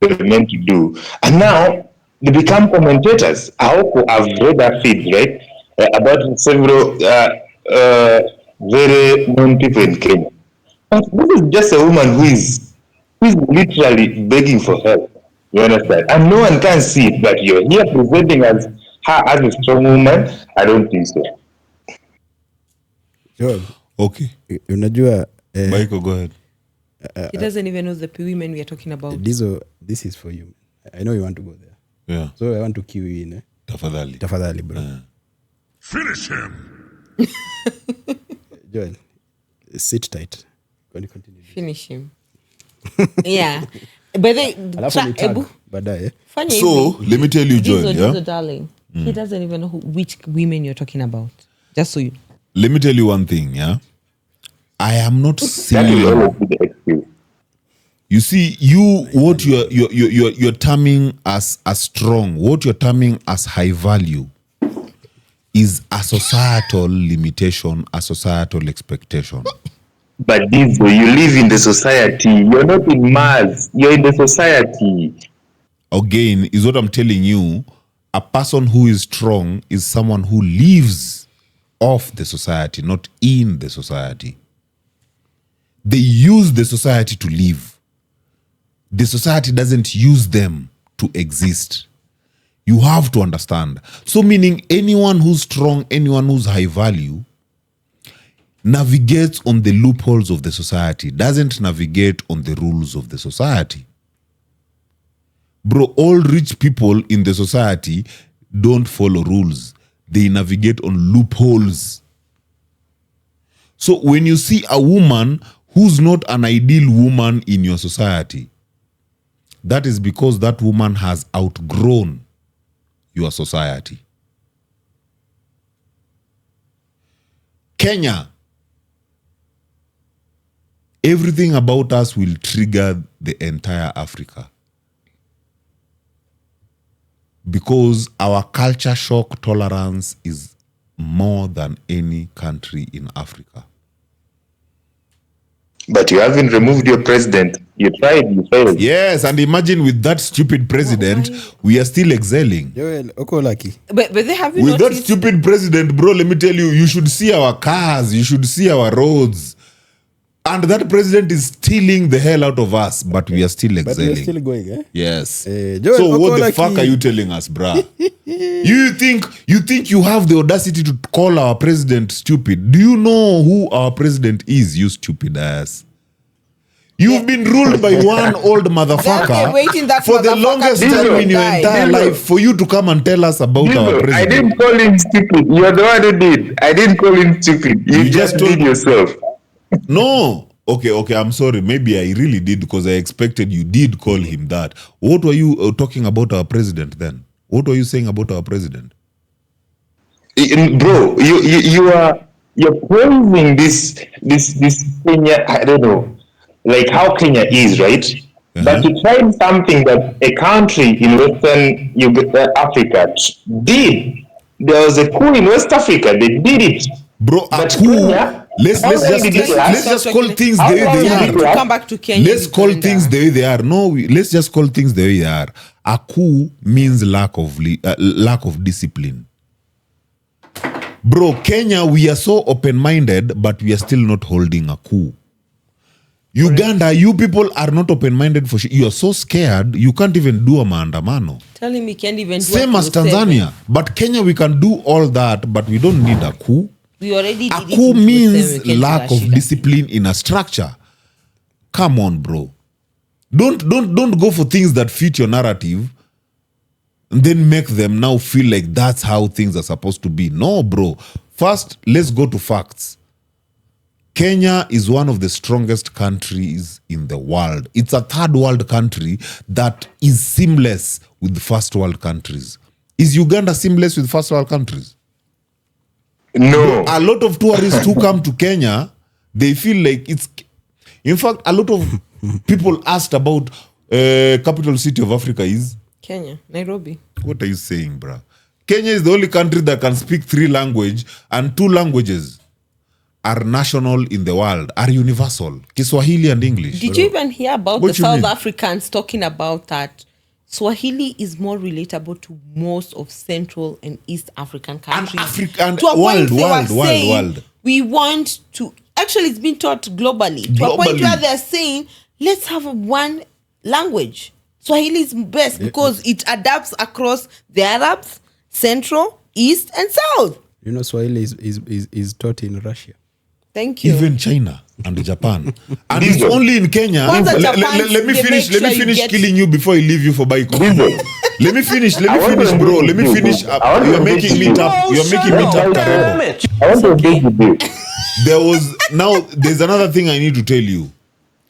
what they're meant to do. And now they become commentators. Aoko, I've read that feed, right? About several very known people in Kenya. But this is just a woman who is literally begging for help. You understand? And no one can see it, but you're here presenting as her as a strong woman. I don't think so. Joel, Okay. unajua Michael, go ahead. He doesn't even know the women we are talking about. this is for you. I know you want to go there. Yeah. So I want to cue you in. Tafadhali. Tafadhali, bro. Finish him. Joel, sit tight. Can you continue? Finish him. Yeah. But they Alafu ni tag Ebu, baadaye. fanya So, hivi. let me tell you, Joel, Dizo, yeah? darling. He doesn't even know which women you're talking about. Just so you know. Let me tell you one thing, yeah? I am not That will saying... always be the excuse. You see, what you're terming as strong, what you're terming as high value, is a societal limitation, a societal expectation. But Dizo, you live in the society. You're not in Mars. You're in the society. Again, is what I'm telling you. A person who is strong is someone who lives off the society, not in the society. They use the society to live. The society doesn't use them to exist. You have to understand. So meaning anyone who's strong, anyone who's high value, navigates on the loopholes of the society, doesn't navigate on the rules of the society. Bro, all rich people in the society don't follow rules. They navigate on loopholes. So when you see a woman who's not an ideal woman in your society, that is because that woman has outgrown your society. Kenya, everything about us will trigger the entire Africa. Because our culture shock tolerance is more than any country in Africa. But you haven't removed your president. You tried, you failed. Yes, and imagine with that stupid president, we are still excelling. Joel, uko lucky. But they haven't With that noticed. stupid president, bro, let me tell you, you should see our cars, you should see our roads. And that president is stealing the hell out of us, but we are still But excelling. we're still going, eh? Yes. Joel, So what uko the lucky. fuck are you telling us, bruh? you think you have the audacity to call our president stupid? Do you know who our president is, you stupid ass? You've been ruled by one old motherfucker They're waiting that for the motherfucker longest to time in your die. entire Dizo. life for you to come and tell us about our Dizo, I president. didn't call him stupid. You're the one who did. I didn't call him stupid. You, You just just told did me. yourself. No. Okay, I'm sorry. Maybe I really did because I expected you did call him that. What were you talking about our president then? What were you saying about our president? Bro, you're praising this Kenya. I don't know, like how Kenya is, right? But you tried something that a country in Western Africa did. There was a coup in West Africa. They did it. Bro, a But coup. Kenya, Let's how long just did it last? let's just call things the How way long they did are. it To last? come back to Kenya. Let's call things the way they are. No, let's just call things the way they are. A coup means lack of discipline. Bro, Kenya, we are so open-minded, but we are still not holding a coup. Uganda, you people are not open-minded for shit. You are so scared, you can't even do a maandamano. Tell him he can't even do Same a as 207. Tanzania. But Kenya, we can do all that, but we don't need a coup. We already did A it coup in 207, means we can't do lack that of shit. discipline in a structure. Come on, bro. Don't go for things that fit your narrative and then make them now feel like that's how things are supposed to be. No, bro. First, let's go to facts. Kenya is one of the strongest countries in the world. It's a third world country that is seamless with first world countries. Is Uganda seamless with first world countries? No. A lot of tourists who come to Kenya, they feel like it's... In fact, a lot of people asked about capital city of Africa is... Kenya, Nairobi. What are you saying, bruh? Kenya is the only country that can speak 3 languages, and 2 languages are national in the world, are universal. Kiswahili and English. Did you even hear about What the you South mean? Africans talking about that? Swahili is more relatable to most of Central and East African countries. African- to a point they were world, saying, world. we want to... Actually, it's been taught globally. To a point Globally. where they're saying, let's have one language. Swahili is best because it adapts across the Arabs, Central, East, and South. You know, Swahili is taught in Russia. Thank you. Even China and Japan. And it's only in Kenya. Kwanza Let Japan, me they finish. make Let me sure you finish get- killing you before I leave you for Baiko. Let me finish. I want to Bro. engage Let me you, finish. bro. I want to You're engage making me you. tap. You're making me tap Karebo. I want to engage with you. There's another thing I need to tell you.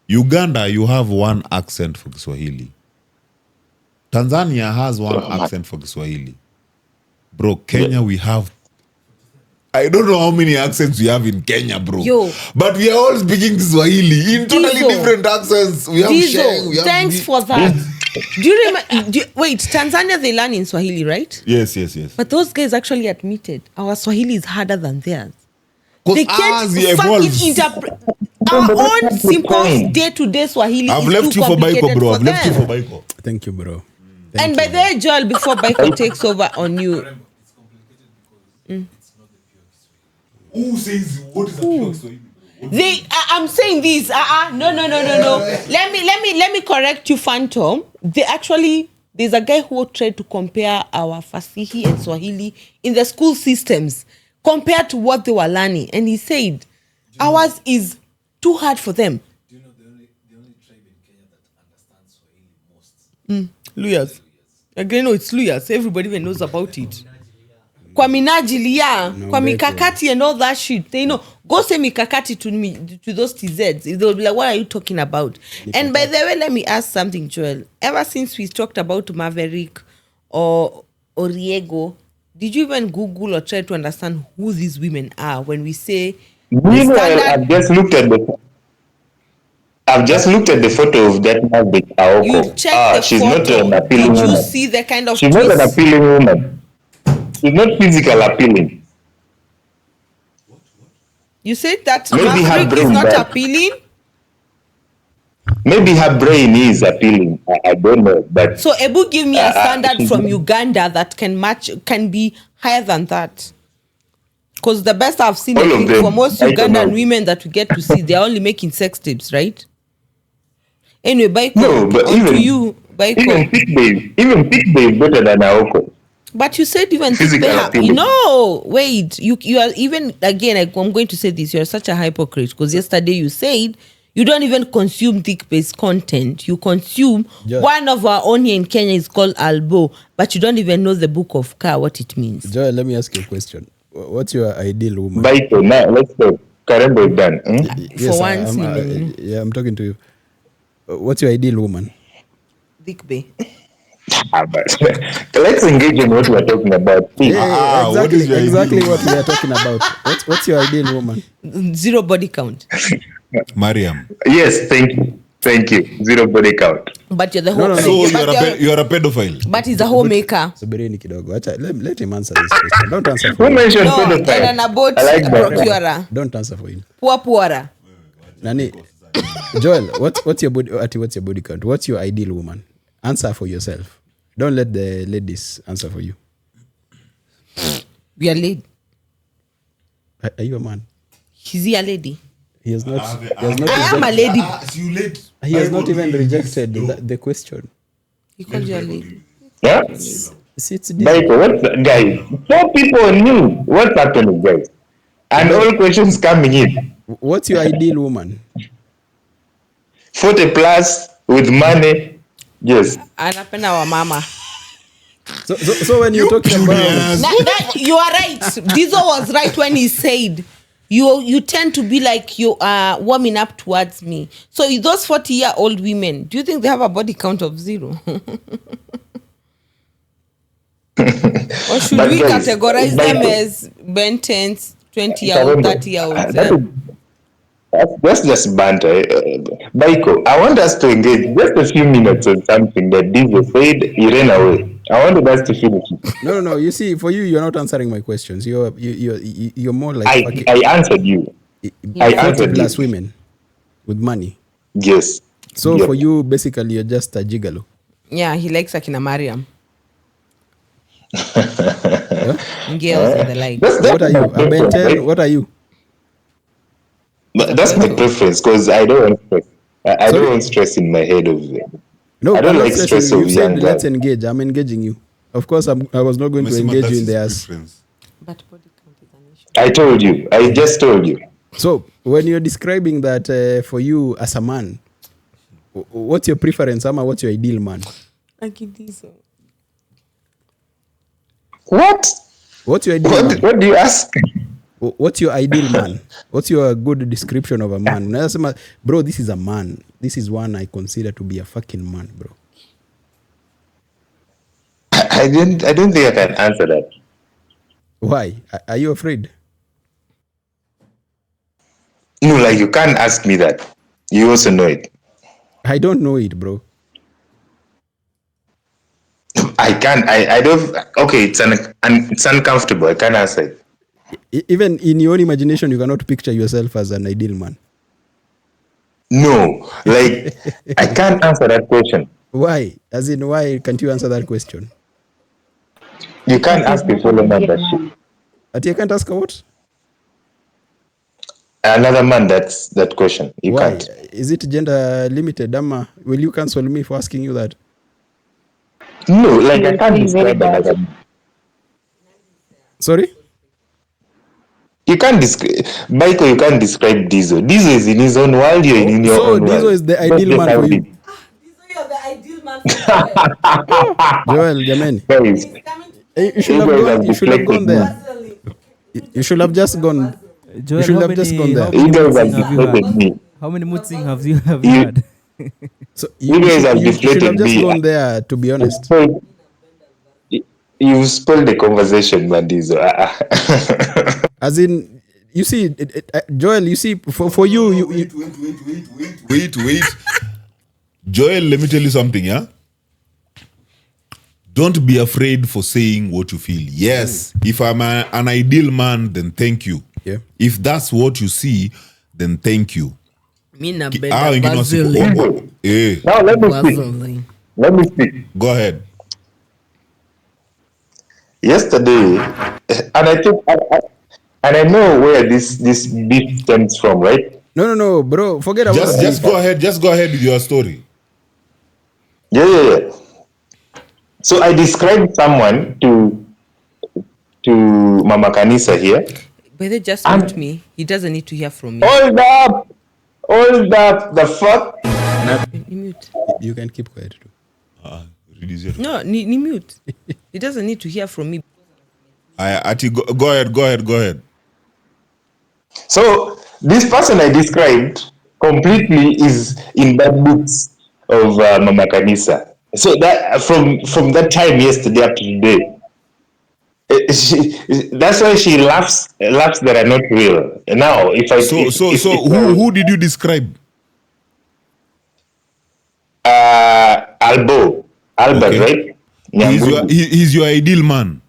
Uganda, you have one accent for Kiswahili. Tanzania has one accent for Kiswahili. Bro, Kenya, we have... I don't know how many accents we have in Kenya, bro. Yo. But we are all speaking Kiswahili in totally Diesel. different accents. We have Sheng, Diesel, we have thanks for that. Do you remember? Wait, Tanzania, they learn in Swahili, right? Yes. But those guys actually admitted our Swahili is harder than theirs. 'Cause They can't ours, we fucking evolved. interpret. Our own simple day-to-day Swahili I've is left too you for Baiko, complicated bro. for I've left you them. for Baiko. Thank you, bro. And by the way, Joel, before Baiko takes over on you, Who says what is a pure Kiswahili? I'm saying this. No. Let me correct you, Phantom. There's a guy who tried to compare our Fasihi and Swahili in the school systems compared to what they were learning, and he said ours is too hard for them. Do you know the only tribe in Kenya that understands Swahili most? Luyas. Again, no, it's Luyas. Everybody even knows about it. Kwa minajili ya, kwa mikakati and all that shit. They know. Go say mikakati to those TZs. They'll be like, what are you talking about? And by the way, let me ask something, Joel. Ever since we talked about Maverick or Oriego, did you even Google or try to understand who these women are when we say Meanwhile, I've just looked at the photo of that Maverick Aoko. you check the She's photo? not an appealing Did you woman. see the kind of She's not an twist? appealing woman. She's not physical appealing. You said that Maybe her Maverick is brain not bad. appealing? Maybe her brain is appealing. I don't know, but So Ebu, give me a standard she's from not- Uganda that can be higher than that. Because the best I've seen, I All of think, them, for most I don't Ugandan know. women that we get to see, they're only making sex tapes, right? Anyway, Baiko, No, but on to even- you, Baiko. even Thick Bay is better than Aoko. But you said even Physical appealing. no, wait. You are even again. I'm going to say this. You're such a hypocrite because yesterday you said you don't even consume thick-based content. You consume one of our own here in Kenya is called Albo, but you don't even know the book of Ka, what it means. Joel, let me ask you a question. What's your ideal woman? Baito, now let's go. Karembo is done. Hmm? For once, I'm talking to you. What's your ideal woman? Thick Bay. But let's engage in what we're talking about. See, what is your exactly ideal what we are talking about. What's your ideal woman? Zero body count. Mariam. Yes, thank you. Zero body count. But you're the No, whole. no, So but you're a pedophile. but he's a homemaker. Subirini kidogo. Let him answer this question. Don't answer for Who him. mentioned No, and pedophile? an abort I like that. procurer. Don't answer for him. Puara. Nani? Joel, what's your body count? What's your ideal woman? Answer for yourself. Don't let the ladies answer for you. We are lady. Are you a man? Is he a lady? He has not. I am a lady. You late. He has not even rejected the question. He called you a lady. Yeah? See, it's Baiko, what's guys? 4 people knew what's happening, guys. And all questions coming in. What's your ideal woman? 40 plus with money. Yes. Anapenda wa mama. So when you're talking about You are right. Dizo was right when he said you tend to be like you are warming up towards me. So those 40-year-old women, do you think they have a body count of 0? Or should But we guys, categorize them Baiko, as Ben 10s, 20-year-old, 30-year-olds? That's just banter. Baiko, I want us to engage just a few minutes on something that Dizo said. He ran away. I wanted us to finish it. no. You see, for you're not answering my questions. You're more like I answered you. I 40 answered plus you. women with money. Yes. So Yep. for you, basically, you're just a gigolo. Yeah, he likes Akina Mariam. Yeah? Girls and the like. What are you? A Ben 10? What are you? But that's my preference because I don't want stress. I don't want stress in my head of No, I don't I'm not like stressing stress you. of You young said let's guys. engage. I'm engaging you. Of course, I was not going to Mesima, engage that's you in his the ass. preference. But body count is an issue. I told you. I just told you. So when you're describing that for you as a man, what's your preference, Ama? What's your ideal man? Akidizo. What? What's your ideal man? What do you ask? What's your ideal man? What's your good description of a man? Unasema, bro, this is a man. This is one I consider to be a fucking man, bro. I don't think I can answer that. Why? Are you afraid? No, like you can't ask me that. You also know it. I don't know it, bro. I can't. I don't. Okay, it's uncomfortable. I can't answer it. Even in your own imagination, you cannot picture yourself as an ideal man. No, like I can't answer that question. Why? As in, why can't you answer that question? You can't ask a fellow man that shit. But you can't ask her what? Another man that question. You Why? can't. Is it gender limited? Amma, will you cancel me for asking you that? No, like I can't describe another man. Sorry? You can't describe Baiko, you can't describe Dizo. Dizo is in his own world, you're in your So own world. Dizo is the That's ideal just man how for it you. is. You're the ideal man for Joel, Jameni. Guys, You should You have guys gone. have You should have gone deflected there. You should have just gone. Joel, should how have just many- gone there. how you many guys have mutzing have you deflated had? me. How many mutzing have you You- had? So You guys have you should deflated have just me. gone there, to be honest. You spoiled the conversation, man, Dizo. As in, you see, Joel, you see, for you, Wait. Joel, let me tell you something, yeah? Don't be afraid for saying what you feel. Yes, if I'm an ideal man, then thank you. Yeah. If that's what you see, then thank you. Mina Wengine wasi- eh, Now let me speak. go ahead. Yesterday, and I think, and I know where this beef stems from, right? no, bro, forget about Just go ahead. Just go ahead with your story. Yeah. So I described someone to Mama Kanisa here. But they just mute me. He doesn't need to hear from me. Hold up, the fuck. Ni mute. You can keep quiet. Too. Reduce your- No, ni mute. He doesn't need to hear from me. Ati, go ahead. So this person I described completely is in that books of Mama Kanisa. So that from that time yesterday up to today, that's why she laughs that are not real. Now, if I So who did you describe? Albert, Okay. right? He's your ideal man.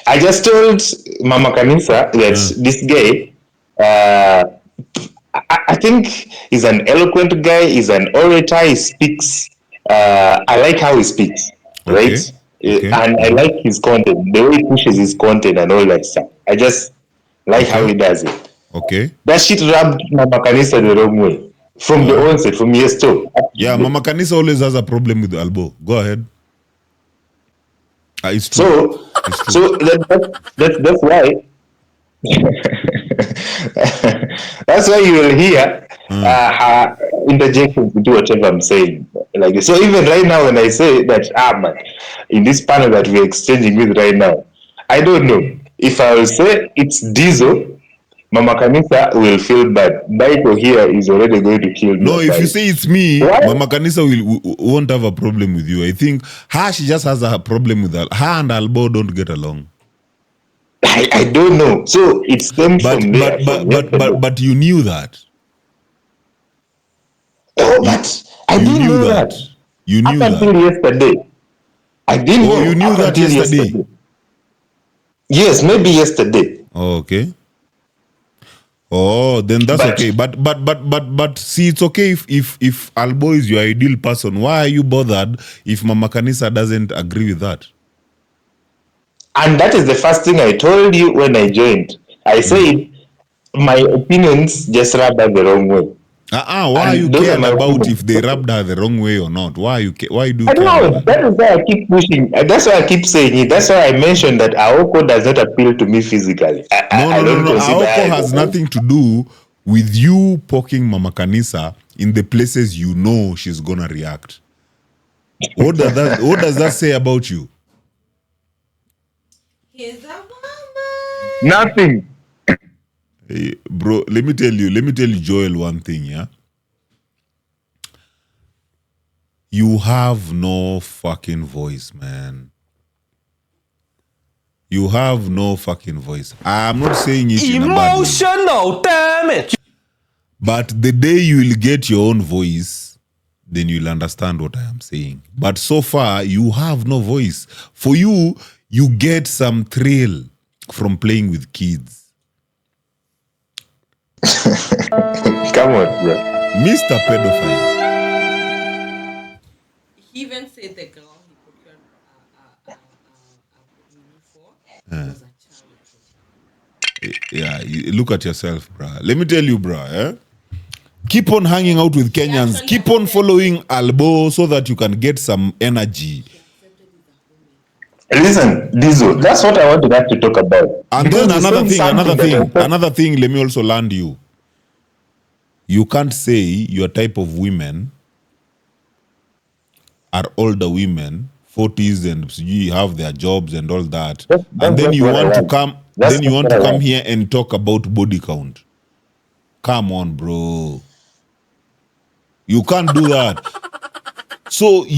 I just told Mama Kanisa that this guy, I think he's an eloquent guy, he's an orator, he speaks, I like how he speaks, right? Okay. And I like his content, the way he pushes his content and all that stuff. I just like how he does it. Okay. That shit rubbed Mama Kanisa the wrong way. From the onset, from years two. Yeah, Mama Kanisa always has a problem with Albo. Go ahead. It's true. So that's why that's why you will hear her interjections to do whatever I'm saying. Like this. So even right now when I say that man, in this panel that we're exchanging with right now, I don't know. If I will say it's Diesel, Mama Kanisa will feel bad. Michael here is already going to kill me. No, if you say it's me, What? Mama Kanisa won't have a problem with you. I think she just has a problem with her. Her and Albo don't get along. I don't know. So it stems from there. But you knew that. Oh, but I didn't know that. You knew Up until that. yesterday. I didn't know. You knew up that until yesterday. Yes, maybe yesterday. Oh, okay. Oh, then that's But- okay. But see, it's okay if Albo is your ideal person. Why are you bothered if Mama Kanisa doesn't agree with that? And that is the first thing I told you when I joined. I said my opinions just rubbed her the wrong way. Why are And you those are caring my about opinions. if they rubbed her the wrong way or not? Why do I you don't care know. about that? That is why I keep pushing. That's why I keep saying it. That's why I mentioned that Aoko does not appeal to me physically. I don't No. consider Aoko her has a- nothing to do with you poking Mama Kanisa in the places you know she's gonna react. What does that say about you? He's a woman. Nothing. Hey, bro, let me tell you, Joel, one thing, yeah? You have no fucking voice, man. You have no fucking voice. I'm not saying it in a bad way. Emotional damage. But the day you will get your own voice, then you'll understand what I am saying. But so far, you have no voice. For you, you get some thrill from playing with kids. Come on, bro. Mr. Pedophile. He even said the girl he procured for was a child. Yeah, look at yourself, bruh. Let me tell you, bruh, eh? Keep on hanging out with Kenyans. Keep on following Albo so that you can get some energy. Listen, Dizo, that's what I wanted us to talk about. And Because then you said something that- another thing, let me also land you. You can't say your type of women are older women, 40s, and you have their jobs and all that. And then you want to come here and talk about body count. Come on, bro. You can't do that. So what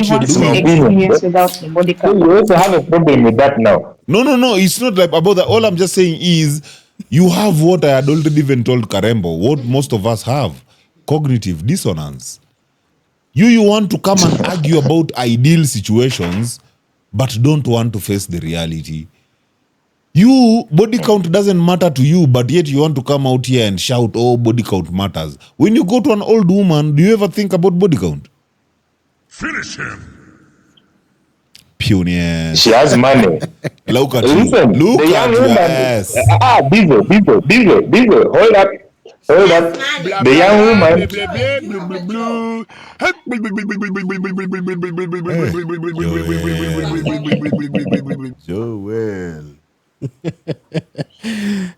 you're doing. Experience without the body So count. you also have a problem with that now. No. It's not like about that. All I'm just saying is you have what I had already even told Karembo, what most of us have. Cognitive dissonance. You want to come and argue about ideal situations, but don't want to face the reality. Body count doesn't matter to you, but yet you want to come out here and shout, oh, body count matters. When you go to an old woman, do you ever think about body count? Finish him. Pioneer. She has money. Look at you. Listen, Look the at young your woman. ass. Bizo, hold up. The young woman. Joel.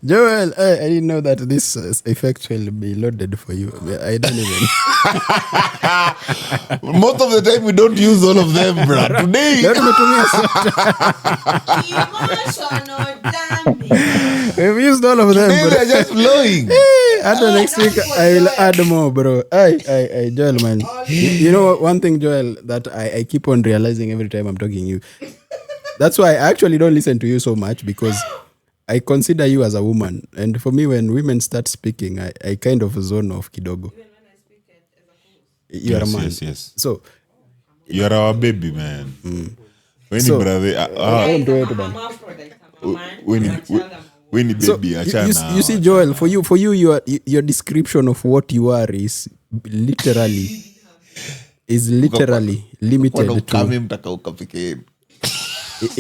Joel, I didn't know that this effect will be loaded for you. I don't even. Most of the time we don't use all of them, bro. Today, Leo tumetumia sote. Emotional damage. We've used all of them, today bro. they're just flowing. Until next week, I will add more, bro. I, Joel, man. You know one thing, Joel, that I keep on realizing every time I'm talking to you. That's why I actually don't listen to you so much, because I consider you as a woman. And for me, when women start speaking, I kind of zone off kidogo. You are a man. Yes. So, You're our baby, man. When So- brother, I'm hermaphrodite. I'm a man. when I'm a child, I'm a when so baby, you see, Joel, for you, your description of what you are is literally limited to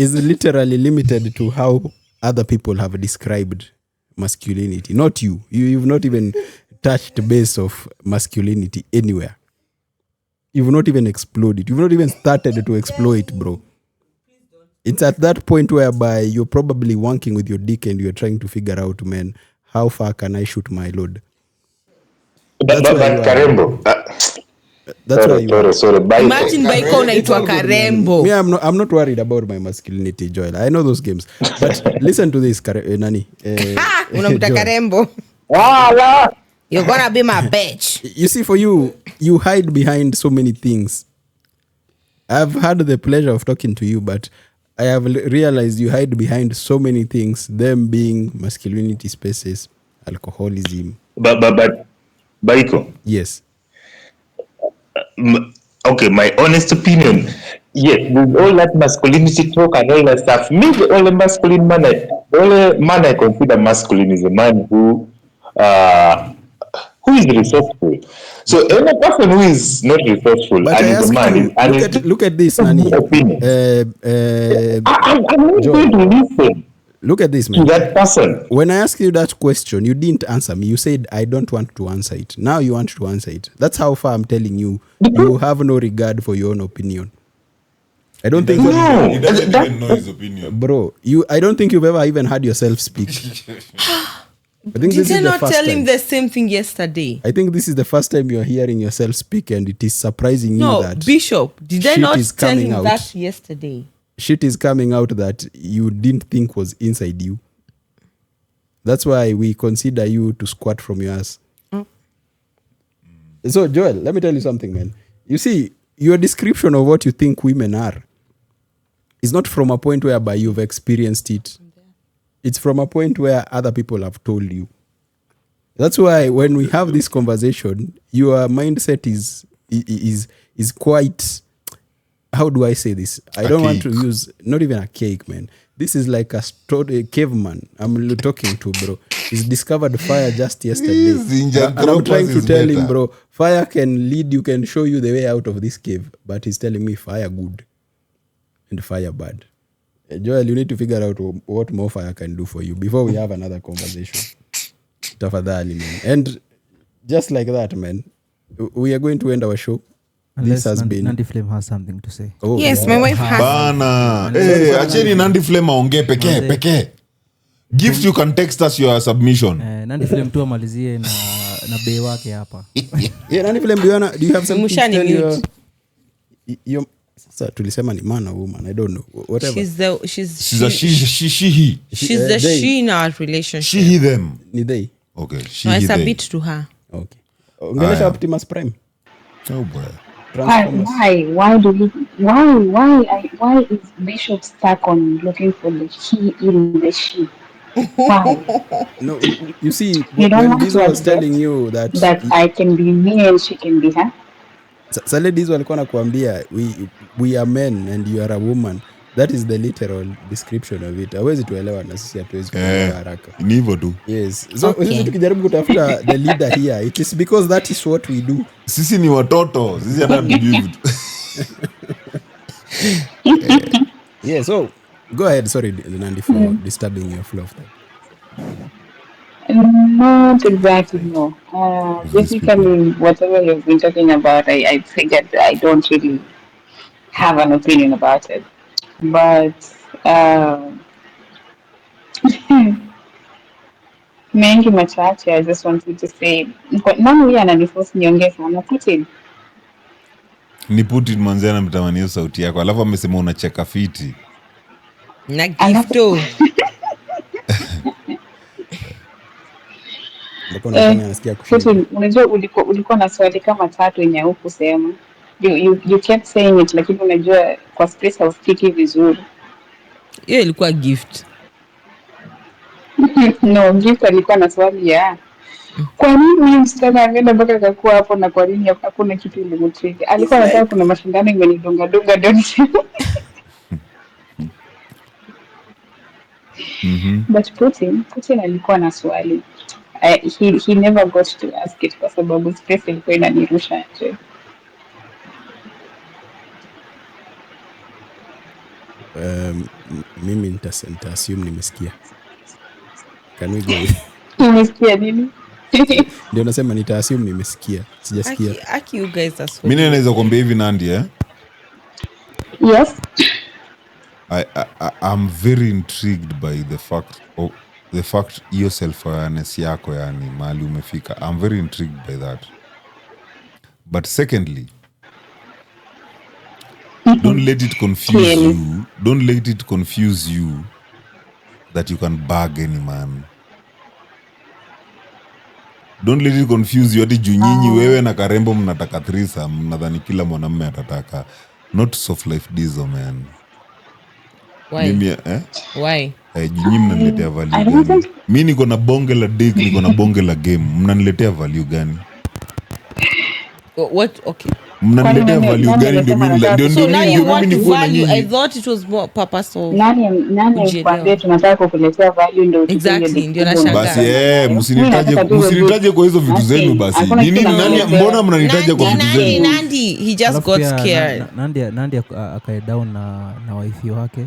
is literally limited to how other people have described masculinity. Not you. You've not even touched the base of masculinity anywhere. You've not even explored it. You've not even started to explore it, bro. It's at that point whereby you're probably wanking with your dick and you're trying to figure out, man, how far can I shoot my load? But where you are. Karembo. That's why you are. Sorry. Imagine Baiko unaitwa Karembo. Me, I'm not worried about my masculinity, Joel. I know those games. But listen to this, Nani. Unamuta Joel. Karembo. Wala. You're gonna be my bitch. You see, for you hide behind so many things. I've had the pleasure of talking to you, but I have realized you hide behind so many things, them being masculinity spaces, alcoholism. But Baiko. Yes. Okay, my honest opinion. Yes, with all that masculinity talk and all that stuff, me, the only man I consider masculine is a man who is resourceful. So any person who is not resourceful But and I is ask a man you, look at this, Nani. opinion. I'm not Joel. going to listen Look at this, to man. that person. When I asked you that question, you didn't answer me. You said, I don't want to answer it. Now you want to answer it. That's how far I'm telling you. You have no regard for your own opinion. I don't think... No. He doesn't even know his opinion. Bro, I don't think you've ever even had yourself speak. I think Did this you is the not first tell him time. the same thing yesterday? I think this is the first time you're hearing yourself speak, and it is surprising you No, that Bishop, did I shit not is tell coming him out. that yesterday? shit is coming out that you didn't think was inside you. That's why we consider you to squat from your ass. So, Joel, let me tell you something, man. You see, your description of what you think women are is not from a point whereby you've experienced it. It's from a point where other people have told you. That's why when we have this conversation, your mindset is quite, how do I say this? I don't want to use, not even a cake, man. This is like a caveman I'm talking to, bro. He's discovered fire just yesterday. And I'm trying to tell him, bro, fire can lead you, can show you the way out of this cave. But he's telling me fire good and fire bad. Joel, you need to figure out what more fire can do for you before we have another conversation. Tafadhali, man. And just like that, man, we are going to end our show. Unless This has been... Nandi Flame has something to say. Oh, Yes, yeah. my wife has. Bana. Hey, acheni Nandi Flame aongee peke. Gift, you can text us your submission. Nandi Flame tu amalizie na bei wake hapa. Yeah, Nandi Flame, do you have something to Mushani tell mute. your sasa tulisema ni man or woman, I don't know. Whatever. She's a He. the they. she in our relationship. She, he, them. Ni they. Okay. She, No, he, it's a they. bit to her. Okay. Ongelesha Optimus Prime. Oh boy. Transformers. Why is Bishop stuck on looking for the he in the she? Why? No, you see, You don't when want Dizo to was telling accept you that I can be me and she can be her? Sale Dizo alikuwa nakuambia we are men and you are a woman. That is the literal description of it. Hawezi tuelewa na sisi hatuwezi kuelewa haraka. Ni hivyo tu. Yes. So Okay. sisi tukijaribu kutafuta the leader here, it is because that is what we do. Sisi ni watoto. Sisi hata tujui vitu. Yeah, so go ahead. Sorry, Nandi, for disturbing your flow of thought. Not exactly, no. Basically, whatever you've been talking about, I figured I don't really have an opinion about it. But mengi machache, I just wanted to say, nani huyu ananiforce niongee sana Putin? Ni Putin manzi anamtamani hiyo sauti yako. Alafu amesema unacheka fiti. Na gifto. Ndiko nafanya nasikia kushinda. Putin, unajua ulikuwa na swali kama tatu yenye hukusema. You kept saying it, lakini unajua kwa space hausikiki vizuri. Hiyo ilikuwa gift. No, Gift alikuwa na swali ya kwa nini huyu msichana ameenda mpaka akakuwa hapo na kwa nini hakuna kitu ilimtrigger? Alikuwa anataka kuna mashindano imenidunga don't you? But Putin alikuwa na swali. He never got to ask it kwa sababu space ilikuwa inanirusha nje. Mimi nita assume nimesikia. Can we go? Umesikia nini? Ndio nasema nitaassume nimesikia. Sijasikia. Aki you guys are so. Mimi naweza kuambia hivi Nandi Yes. I'm very intrigued by the fact hiyo self awareness yako yani mahali umefika. I'm very intrigued by that. But secondly, don't let it confuse you. Don't let it confuse you that you can bag any man. Don't let it confuse you ati junyinyi wewe na Karembo mnataka threesome, mnadhani kila mwanamume atataka. Not soft life diesel, man. Why? Mimi, Why? Nyinyi mnaniletea value gani? Mimi niko na bonge la dick, niko na bonge la game. Mnaniletea value gani? What? Okay. Mnaniletea value gani ndio mimi So now you want mimi to value. I thought it was more purposeful. Nani kwambie tunataka kukuletea value ndio Exactly, ndio nashangaa. Basi msinitaje kwa hizo vitu zenu basi. Nini nani mbona mnanitaja kwa vitu zenu? Nandi, he just got scared. Nandi akae down na wife wake.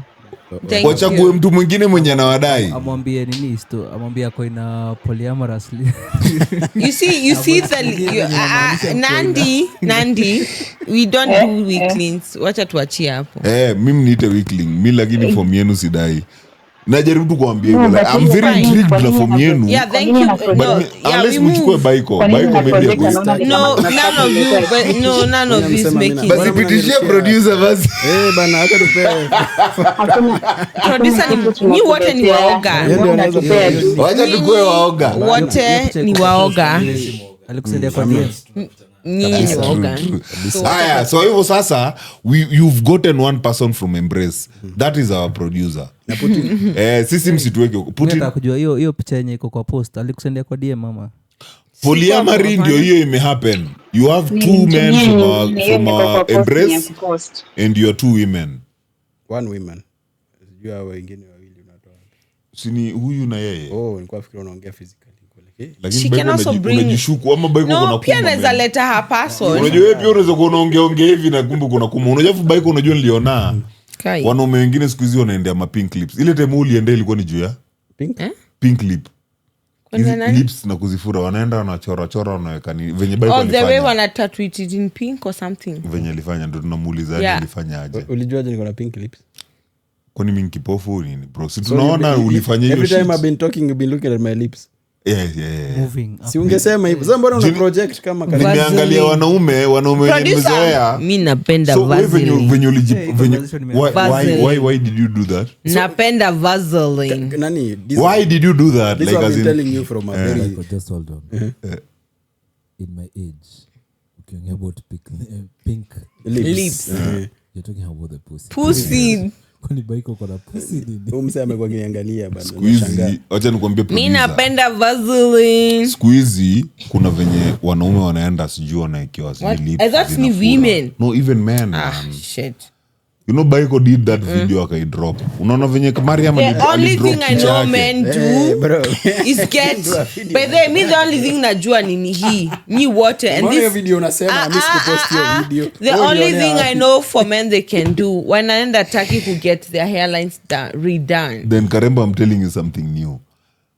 Wachague mtu mwingine mwenye anawadai. Amwambie nini sto? Amwambie ako ina polyamorous. You see Nandi, we don't do weaklings. Wacha tuachie hapo. Mimi niite weakling. Mimi lakini form yenu sidai. Najaribu tu kuambia hivyo. I'm very intrigued na form yenu. Yeah, thank you. No, unless mchukue Baiko maybe ya kuista. No, none of you is making. Basi pitishie producer basi. Bana hata tupewe. Producer ni wote ni waoga. Wacha tukue waoga. Wote ni waoga. Alikusaidia kwa DM. Ni waoga. Haya, so hivyo sasa you've gotten one person from Embrace. That is our producer. Sisi msituweke Putin. Nataka kujua hiyo picha yenye iko kwa post. Alikusaidia kwa DM mama. Polyamory ndio hiyo imehappen. You have two men from our Embrace and you are two women. One woman. Sijui hao wengine wawili unatoa. Sini huyu na yeye. Nilikuwa fikiri unaongea physically. Lakini Baiko unajishuku ama Baiko kuna kuma. Pia naweza leta her person. Unajua wewe pia unaweza kuona ongea hivi na kumbe kuna kuma. Unajua Baiko unajua niliona. Wanaume wengine siku hizi wanaendea ma pink lips. Ile time uliendea ilikuwa ni juu ya pink lip. Lips na kuzifura wanaenda wanachora wanaweka ni venye Baiko alifanya. The way wana tattoo it in pink or something. Venye alifanya ndio tunamuuliza alifanya aje. Ulijuaje niko na pink lips? Kwani mimi kipofu nini bro? Si tunaona ulifanya hiyo shit. Every time I've been talking you've been looking at my lips. Yeah. Moving. Si ungesema hivyo. Sasa mbona una project kama karibu? Nimeangalia wanaume wenye mzoea. Mimi napenda Vaseline. Why did you do that? Napenda Vaseline. Nani? Why did you do that? Like as in telling you from a very just hold on. In my age, talking about pink lips. You're talking about the pussy. Pussy. Kwani Baiko kuna pussy nini? Umse amekuwa kiangalia bana. Squeezy. Acha nikwambie producer. Mimi napenda Vaseline. Squeezy kuna venye wanaume wanaenda sijui wanaekewa lips. I thought ni women. No, even men. Shit. You know Baiko did that video akaidrop. Unaona venye Mariam the only thing I know men do is get by the only thing najua ni hii ni water and this video unasema mimi sikupost hiyo video. The only thing I know for men they can do when anaenda Turkey to get their hairlines redone. Then Karembo, I'm telling you something new.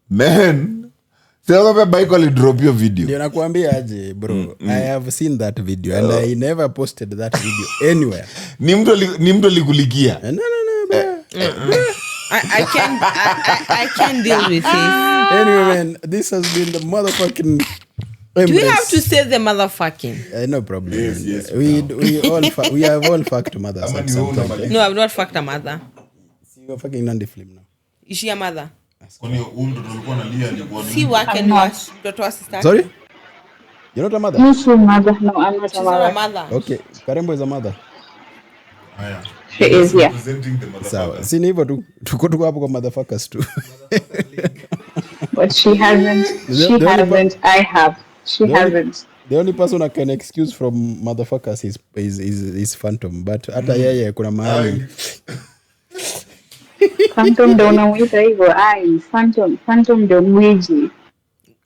Man, sasa Baiko alidrop your video. Ndio nakwambia aje bro. I have seen that video and I never posted that video anywhere. Ni mtu alikulikia. No bro. I can't deal with this. Anyway man, this has been the motherfucking Embrace. Do we have to say the motherfucking? No problem. Yes, we have all fucked mothers at some time. No, I've not fucked a mother. You're fucking Nandi film now. Is she a mother? Kwani mtoto alikuwa analia alikuwa Si wake ni mtoto wa sister. Sorry? You're not a mother? She's a mother. No, I'm not She's a not a mother. mother. Okay, Karembo is a mother. She is, yeah. Sawa. Si ni hivyo tu. Tuko hapo kwa motherfuckers tu. But she hasn't. She hasn't. I have. She hasn't. The only person I can excuse from motherfuckers is Phantom. But hata yeye kuna mahali. Phantom ndo unamuita hivyo. Phantom ndo mwiji.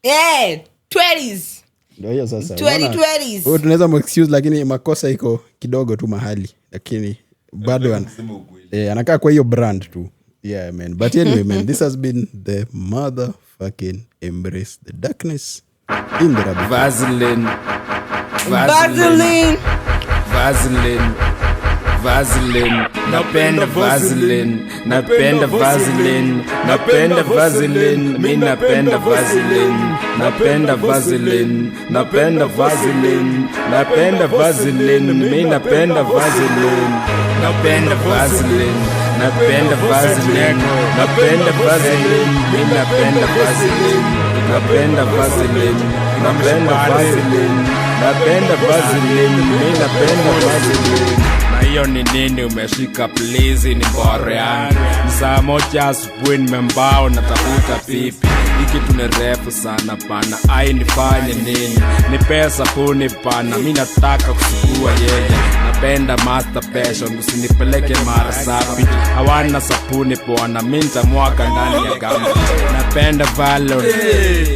20s. Ndio hiyo sasa. 20s. Wewe tunaweza mu-excuse lakini makosa iko kidogo tu mahali. Lakini bado anakaa kwa hiyo brand tu. Yeah, man. But anyway, man, this has been the motherfucking Embrace the Darkness in the rabbit. Vaseline. Vaseline. Vaseline. Vaseline. Napenda Vaseline. Napenda Vaseline. Napenda Vaseline. Mi napenda Vaseline. Napenda Vaseline. Napenda Vaseline. Napenda Vaseline. Mi napenda Vaseline. Napenda Vaseline. Napenda Vaseline. Napenda Vaseline. Mi napenda Vaseline. Napenda Vaseline. Napenda Vaseline. Napenda Vaseline. Mi napenda Vaseline. Na hiyo ni nini umeshika please ni bore yangu. Saa moja asubuhi nimembao natafuta pipi. Hiki tu ni refu sana pana. Ai nifanye nini? Ni pesa puni pana. Mi nataka kusugua yeye. Napenda masturbation. Usinipeleke mara sapi. Hawana sapuni bwana. Mi nitamwaga ndani ya gamba. Napenda Valon.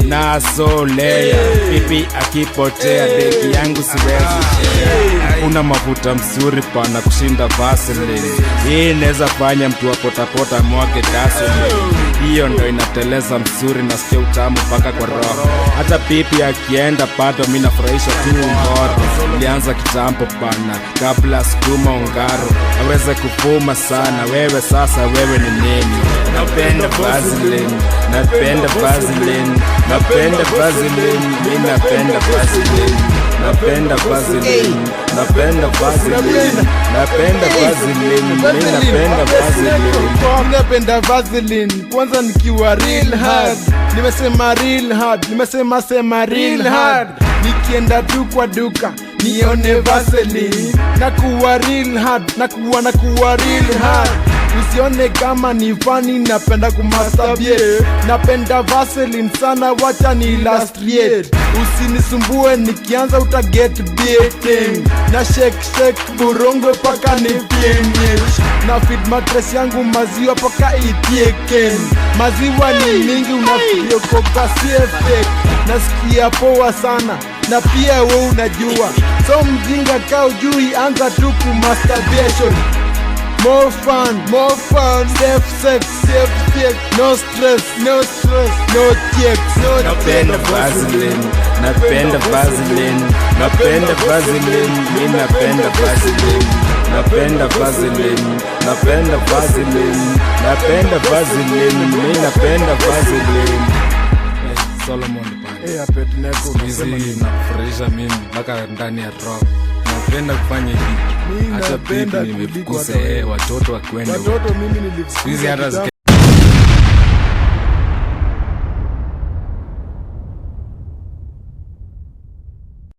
Naso leya. Pipi akipotea deki yangu siwezi share. Una mafuta mzuri pana kushinda Vaseline. Hii inaweza fanya mtu wa potapota mwake gasoline. Hiyo ndo inateleza mzuri, nasikia utamu mpaka kwa roho. Hata pipi akienda pato mi nafurahisha tu ngoro. Ilianza kitambo pana kabla sukuma ungaro aweze kufuma sana. Wewe sasa wewe ni nini? Napenda Vaseline. Napenda Vaseline. Napenda Vaseline. Mi napenda Vaseline. Napenda Vaseline. Napenda Vaseline. Napenda Vaseline. Mi napenda Vaseline. Napenda Vaseline. Kwanza nikiwa real hard. Nimesema real hard. Nimesema real hard. Nikienda tu kwa duka nione Vaseline. Nakuwa real hard. Nakuwa real hard. Usione kama ni funny, napenda kumasturbate. Napenda Vaseline sana, wacha ni illustrate. Usinisumbue nikianza utaget beating. Na shake burongo paka ni pienye. Na feed mattress yangu maziwa paka itieken. Maziwa ni mingi unafikiria koka fake. Nasikia poa sana na pia we unajua. So mjinga ka ujui, anza tu kumasturbation. More fun, safe sex, no stress, no checks, no. Napenda Vaseline. Napenda Vaseline. Napenda Vaseline. Mi napenda Vaseline. Napenda Vaseline. Napenda Vaseline. Napenda Vaseline. Mi napenda Vaseline. Solomon hizi nafurahisha mimi mpaka ndani ya roho. Napenda kufanya hivi. Acha pipi nimefukuza watoto wakwende. Watoto mimi nilifukuza. Hizi hata